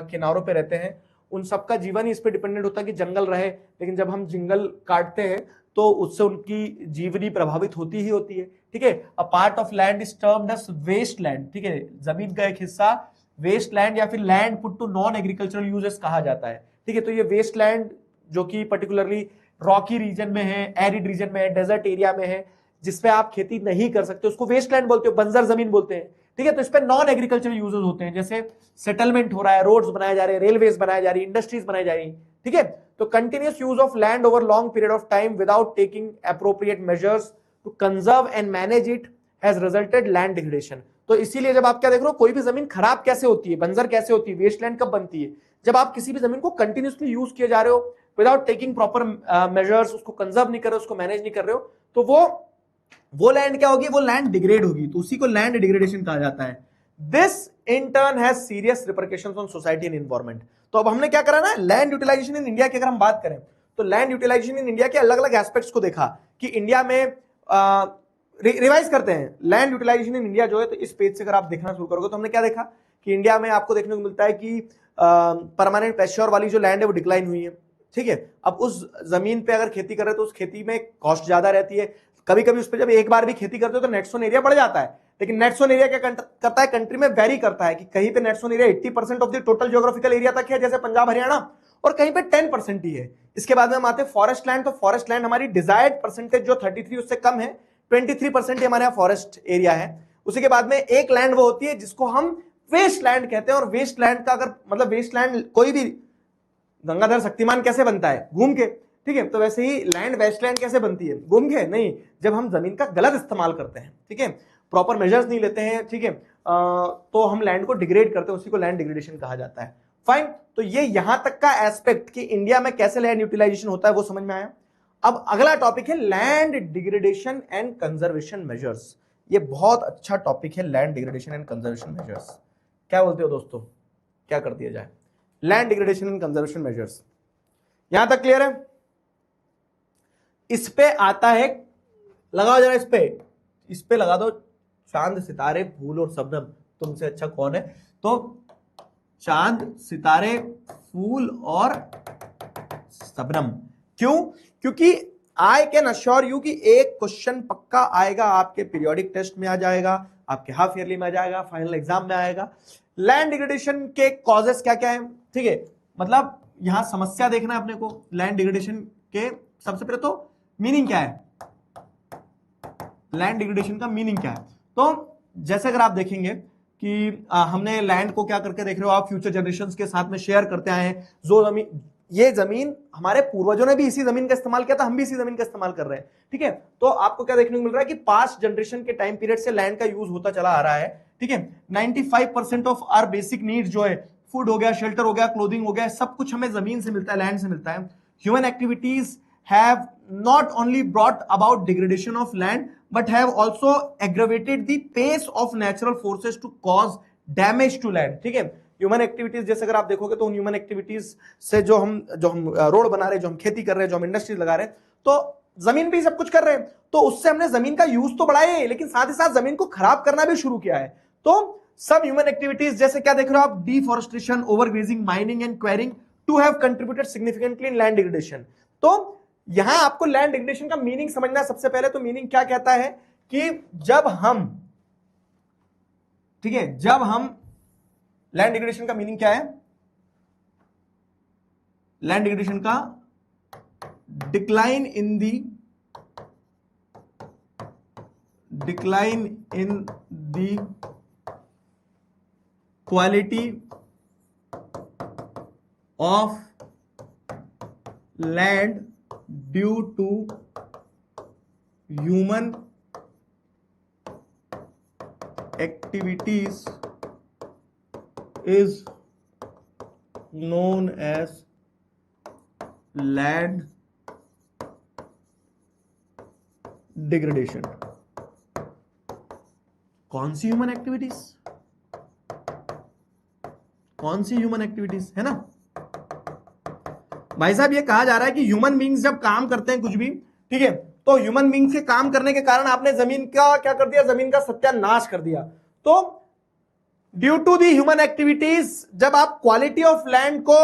किनारों पे रहते हैं, उन सबका जीवन ही इस पे डिपेंडेंट होता है कि जंगल रहे। लेकिन जब हम जंगल काटते हैं तो उससे उनकी जीवनी प्रभावित होती ही होती है, ठीक है। A part of land is termed as waste land, ठीक है, जमीन का एक हिस्सा वेस्ट लैंड या फिर land put to non agricultural uses कहा जाता है, ठीक है। तो ये वेस्ट लैंड जो कि पर्टिकुलरली रॉकी रीजन में है, एरिड रीजन में है, डेजर्ट एरिया में है, जिसपे आप खेती नहीं कर सकते, उसको वेस्टलैंड बोलते हो, बंजर जमीन बोलते हैं, ठीक है। तो इस पे नॉन एग्रीकल्चरल यूजेस होते हैं, जैसे सेटलमेंट हो रहा है, रोड्स बनाए जा रहे हैं, रेलवेज बनाए जा रही है, इंडस्ट्रीज बनाई जा रही है, ठीक है। तो continuous use of land over long period of time without taking appropriate measures to conserve and manage it has resulted land degradation. तो इसीलिए जब आप क्या देख रहे हो, कोई भी जमीन खराब कैसे होती है, बंजर कैसे होती है, वेस्टलैंड कब बनती है, जब आप किसी भी जमीन को कंटिन्यूअसली यूज किए जा रहे हो विदाउट टेकिंग प्रॉपर मेजर्स, उसको कंजर्व नहीं कर रहे हो, उसको मैनेज नहीं कर रहे हो, तो वो लैंड क्या होगी, वो लैंड डिग्रेड होगी, तो उसी को लैंड डिग्रेडेशन कहा जाता है। This in turn has serious repercussions on society and environment. तो अब हमने क्या करा ना, लैंड यूटिलाइजेशन इन इंडिया की अगर हम बात करें तो लैंड यूटिलाइजेशन इन इंडिया के अलग अलग एस्पेक्ट्स को देखा कि इंडिया में रिवाइज करते हैं लैंड यूटिलाइजेशन इन इंडिया जो है। तो इस पेज से अगर आप देखना शुरू करोगे तो हमने क्या देखा कि इंडिया में आपको देखने को मिलता है कि परमानेंट पैश्योर वाली जो लैंड है वो डिक्लाइन हुई है, ठीक है। अब उस जमीन पे अगर खेती कर रहे हो तो उस खेती में कॉस्ट ज्यादा रहती है, कभी कभी उस पर जब एक बार भी खेती करते हो तो नेट ज़ोन एरिया बढ़ जाता है। लेकिन नेट ज़ोन एरिया क्या करता है, कंट्री में वेरी करता है कि कहीं पे net zone area 80% of the total geographical area तक है, जैसे पंजाब हरियाणा, और कहीं पे 10% ही है। इसके बाद में हम आते हैं फॉरेस्ट लैंड। तो फॉरेस्ट लैंड हमारी डिजायर्ड परसेंटेज जो 33 उससे कम है, 23% हमारे यहाँ फॉरेस्ट एरिया है। उसी के बाद में एक लैंड वो होती है जिसको हम वेस्ट लैंड कहते हैं। और वेस्ट लैंड का अगर मतलब वेस्ट लैंड कोई भी गंगाधर शक्तिमान कैसे बनता है, घूम के, ठीक है। तो वैसे ही लैंड वेस्टलैंड कैसे बनती है, घूम के नहीं, जब हम जमीन का गलत इस्तेमाल करते हैं, ठीक है, प्रॉपर मेजर्स नहीं लेते हैं, ठीक है, तो हम लैंड को डिग्रेड करते हैं, उसी को लैंड डिग्रेडेशन कहा जाता है। फाइन, तो ये यहां तक का एस्पेक्ट कि इंडिया में कैसे लैंड यूटिलाइजेशन होता है वो समझ में आया। अब अगला टॉपिक है land degradation and conservation measures. ये बहुत अच्छा टॉपिक है, land degradation and conservation measures. क्या बोलते हो दोस्तों, क्या कर दिया जाए, land degradation and conservation measures, यहां तक क्लियर है। इस पे आता है, लगाओ जरा इस पे लगा दो, चांद सितारे फूल और शबनम, तुमसे अच्छा कौन है। तो चांद सितारे फूल और शबनम, क्यों, क्योंकि आई कैन अश्योर यू कि एक क्वेश्चन पक्का आएगा, आपके पीरियोडिक टेस्ट में आ जाएगा, आपके हाफ ईयरली में आ जाएगा, फाइनल एग्जाम में आएगा। लैंड डिग्रेडेशन के कॉजेस क्या क्या है, ठीक है, मतलब यहां समस्या देखना है अपने को। लैंड डिग्रेडेशन के सबसे पहले तो मीनिंग क्या है, लैंड डिग्रेडेशन का मीनिंग क्या है। तो जैसे अगर आप देखेंगे कि हमने लैंड को क्या करके देख रहे हो आप, फ्यूचर जनरेशंस के साथ में शेयर करते आए हैं। जो जमीन, ये जमीन हमारे पूर्वजों ने भी इसी जमीन का इस्तेमाल किया था, हम भी इसी जमीन का इस्तेमाल कर रहे हैं, ठीक है। तो आपको क्या देखने को मिल रहा है कि पास्ट जनरेशन के टाइम पीरियड से लैंड का यूज होता चला आ रहा है, ठीक है। 95% ऑफ आवर बेसिक नीड्स जो है, फूड हो गया, शेल्टर हो गया, क्लोथिंग हो गया, सब कुछ हमें जमीन से मिलता है, लैंड से मिलता है। Human activities have not only brought about degradation of land but have also aggravated the pace of natural forces to cause damage to land, ठीक है। ह्यूमन एक्टिविटीज जैसे अगर आप देखोगे तो उन ह्यूमन एक्टिविटीज से जो हम रोड बना रहे हैं, जो हम खेती कर रहे हैं, जो हम इंडस्ट्रीज लगा रहे हैं, तो जमीन पे ही सब कुछ कर रहे हैं, तो उससे हमने जमीन का यूज तो बढ़ाया है, लेकिन साथ ही साथ जमीन को खराब करना भी शुरू किया है। तो सब ह्यूमन एक्टिविटीज जैसे क्या देख रहे हो आप, deforestation, overgrazing, mining and quarrying to have contributed significantly in land degradation. तो यहां आपको लैंड डिग्रेडेशन का मीनिंग समझना है। सबसे पहले तो मीनिंग क्या कहता है कि जब हम, ठीक है, जब हम, लैंड डिग्रेडेशन का मीनिंग क्या है, लैंड डिग्रेडेशन का decline in the quality of land due to human activities is known as land degradation। कौन सी ह्यूमन एक्टिविटीज, कौन सी ह्यूमन एक्टिविटीज, है ना भाई साहब। ये कहा जा रहा है कि ह्यूमन बींग्स जब काम करते हैं कुछ भी, ठीक है, तो ह्यूमन बींग्स के काम करने के कारण आपने जमीन का क्या कर दिया, जमीन का सत्यानाश कर दिया। तो due to the human activities जब आप क्वालिटी ऑफ लैंड को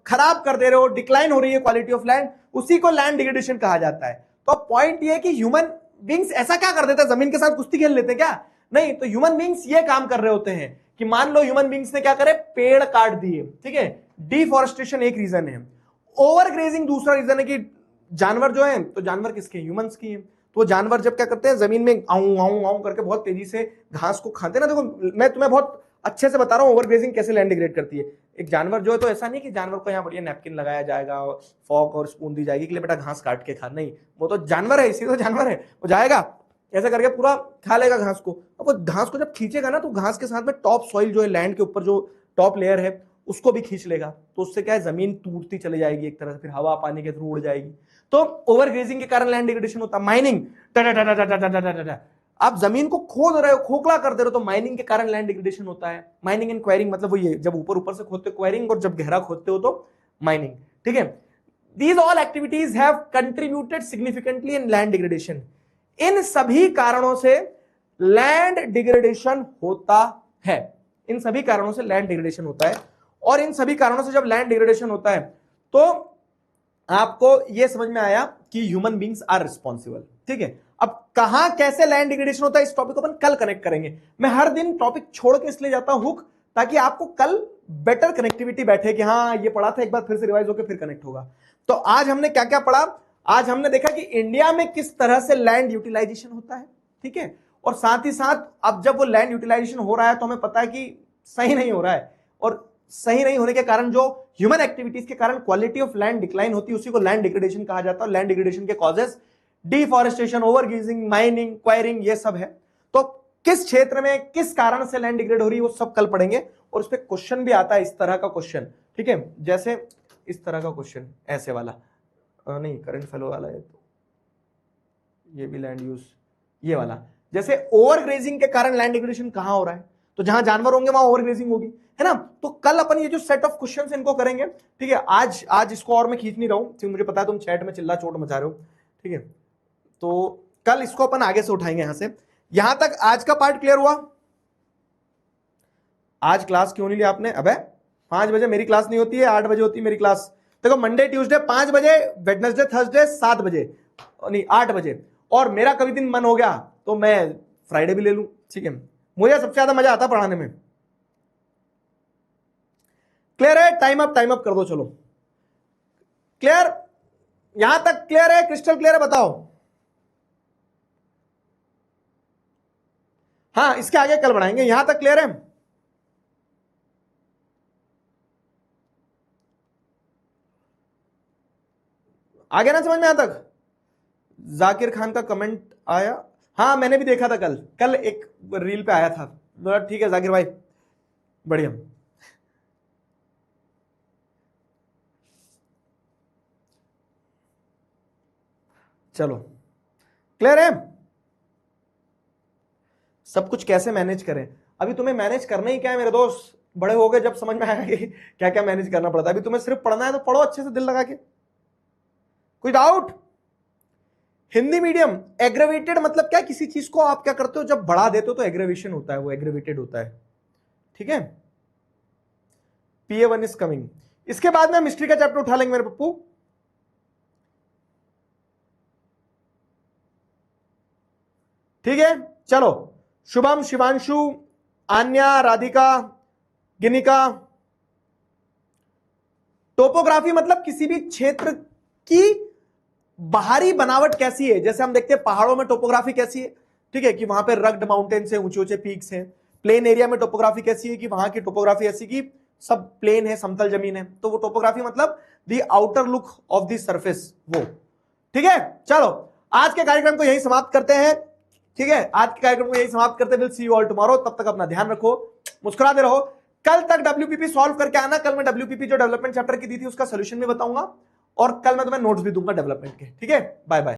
खराब कर दे रहे हो, डिक्लाइन हो रही है क्वालिटी ऑफ लैंड, उसी को लैंड डिग्रेडेशन कहा जाता है। तो पॉइंट ये है कि ह्यूमन बींग्स ऐसा क्या कर देते हैं, जमीन के साथ कुश्ती खेल लेते क्या? नहीं, तो ह्यूमन बींग्स ये काम कर रहे होते हैं कि मान लो ह्यूमन बींग्स ने क्या करे, पेड़ काट दिए, ठीक है, डिफॉरेस्टेशन एक रीजन है, ओवर ग्रेजिंग दूसरा रीजन है कि जानवर जो है, तो जानवर किसके, ह्यूमंस की है। तो जानवर जब क्या करते हैं, जमीन में आऊं आऊं आऊं करके बहुत तेजी से घास को खाते हैं ना। देखो मैं तुम्हें बहुत अच्छे से बता रहा हूं ओवरग्रेजिंग कैसे लैंड डिग्रेड करती है। एक जानवर जो है, तो ऐसा नहीं कि जानवर को यहाँ बढ़िया नैपकिन लगाया जाएगा, फॉक और स्पून दी जाएगी कि ले बेटा घास काट के खा, नहीं, वो तो जानवर है, इसी तो जानवर है, वो जाएगा ऐसा करके पूरा खा लेगा घास को। अब वो घास को जब खींचेगा ना, तो घास के साथ में टॉप सॉइल जो है, लैंड के ऊपर जो टॉप लेयर है, उसको भी खींच लेगा। तो उससे क्या है, जमीन टूटती चली जाएगी एक तरह से, फिर हवा पानी के थ्रू उड़ जाएगी। तो ओवरग्रेजिंग के कारण लैंड डिग्रेडेशन होता है। माइनिंग, आप जमीन को खोद रहे हो, खोखला कर दे रहे हो, तो माइनिंग के कारण लैंड डिग्रेडेशन होता है। माइनिंग एंड क्वायरिंग मतलब वो ये, जब ऊपर ऊपर से खोदते हो क्वायरिंग, और जब गहरा खोदते हो तो माइनिंग, ठीक है। These all activities have contributed significantly in land degradation. इन सभी कारणों से लैंड डिग्रेडेशन होता है, इन सभी कारणों से लैंड डिग्रेडेशन होता है। और इन सभी कारणों से जब लैंड डिग्रेडेशन होता है, तो आपको यह समझ में आया कि ह्यूमन बींग्स आर रिस्पॉन्सिबल, ठीक है। अब कहां कैसे लैंड डिग्रेडेशन होता है, इस टॉपिक को अपन कल कनेक्ट करेंगे। मैं हर दिन टॉपिक छोड़ के इसलिए जाता हूं हुक, ताकि आपको कल बेटर कनेक्टिविटी बैठे कि हाँ ये पढ़ा था, एक बार फिर से रिवाइज होकर फिर कनेक्ट होगा। तो आज हमने क्या क्या पढ़ा, आज हमने देखा कि इंडिया में किस तरह से लैंड यूटिलाइजेशन होता है, ठीक है। और साथ ही साथ अब जब वो लैंड यूटिलाइजेशन हो रहा है, तो हमें पता है कि सही नहीं हो रहा है, और सही नहीं होने के कारण जो ह्यूमन एक्टिविटीज के कारण क्वालिटी ऑफ लैंड डिक्लाइन होती है, उसी को लैंड डिग्रेडेशन कहा जाता है। लैंड डिग्रेडेशन के causes deforestation, overgrazing, mining, enquiring, ये सब है। तो किस क्षेत्र में किस कारण से लैंड डिग्रेड हो रही है, वो सब कल पढ़ेंगे। और उस पर क्वेश्चन भी आता है, इस तरह का क्वेश्चन, ठीक है, जैसे इस तरह का क्वेश्चन, ऐसे वाला नहीं, करंट फ्लो वाला है, तो ये भी लैंड यूज, ये वाला, जैसे ओवरग्रेजिंग के कारण लैंड डिग्रेडेशन कहां हो रहा है, तो जहां जानवर होंगे वहां ओवरग्रेजिंग होगी, है ना। तो कल अपन ये जो सेट ऑफ क्वेश्चंस इनको करेंगे, ठीक है। आज इसको और मैं खींच नहीं रहा हूं, क्योंकि मुझे पता है तुम चैट में चिल्ला चोट मचा रहे हो, ठीक है। तो कल इसको अपन आगे से उठाएंगे यहां से। यहां तक आज का पार्ट क्लियर हुआ? आज क्लास क्यों नहीं लिया आपने? अबे 5 बजे मेरी क्लास नहीं होती है, 8 बजे होती है मेरी क्लास। देखो मंडे ट्यूसडे 5 बजे, वेडनेसडे थर्सडे 7 बजे, नहीं 8 बजे। और मेरा कभी दिन मन हो गया तो मैं फ्राइडे भी ले लूं, ठीक है। मुझे सबसे ज्यादा मजा आता पढ़ाने में। क्लियर है? टाइम अप कर दो, चलो। क्लियर? यहां तक क्लियर है? क्रिस्टल क्लियर है? बताओ। हाँ, इसके आगे कल बढ़ाएंगे। यहां तक क्लियर है? आगे ना समझ में? यहां तक जाकिर खान का कमेंट आया? हाँ, मैंने भी देखा था कल एक रील पे आया था। ठीक है जाकिर भाई, बढ़िया। चलो, क्लियर है? सब कुछ कैसे मैनेज करें? अभी तुम्हें मैनेज करना ही क्या है मेरे दोस्त, बड़े हो गए जब समझ में आएगा कि क्या क्या मैनेज करना पड़ता है। अभी तुम्हें सिर्फ पढ़ना है तो पढ़ो अच्छे से दिल लगा के। कोई डाउट? हिंदी मीडियम एग्रेवेटेड मतलब क्या, किसी चीज को आप क्या करते हो जब बढ़ा देते हो तो एग्रेवेशन होता है, वो एग्रेवेटेड होता है। ठीक है, PA1 इज कमिंग। इसके बाद में मिस्ट्री का चैप्टर उठा लेंगे मेरे पप्पू। ठीक है, चलो शुभम, शिवांशु, आन्या, राधिका, गिनिका। टोपोग्राफी मतलब किसी भी क्षेत्र की बाहरी बनावट कैसी है, जैसे हम देखते हैं पहाड़ों में टोपोग्राफी कैसी है, ठीक है, कि वहां पे रग्ड माउंटेन्स है, ऊंचे ऊंचे पीक्स हैं। प्लेन एरिया में टोपोग्राफी कैसी है, कि वहां की टोपोग्राफी ऐसी कि सब प्लेन है, समतल जमीन है, तो वो टोपोग्राफी मतलब the outer look of the surface वो। ठीक है, चलो आज के कार्यक्रम को यही समाप्त करते हैं। ठीक है, आज के कार्यक्रम को यही समाप्त करते हैं। Will see you all tomorrow. तब तक अपना ध्यान रखो, मुस्कुराते रहो। कल तक WPP सॉल्व करके आना। कल मैं WPP जो डेवलपमेंट चैप्टर की दी थी उसका सोल्यूशन भी बताऊंगा, और कल मैं तुम्हें नोट्स भी दूंगा डेवलपमेंट के। ठीक है, बाय बाय।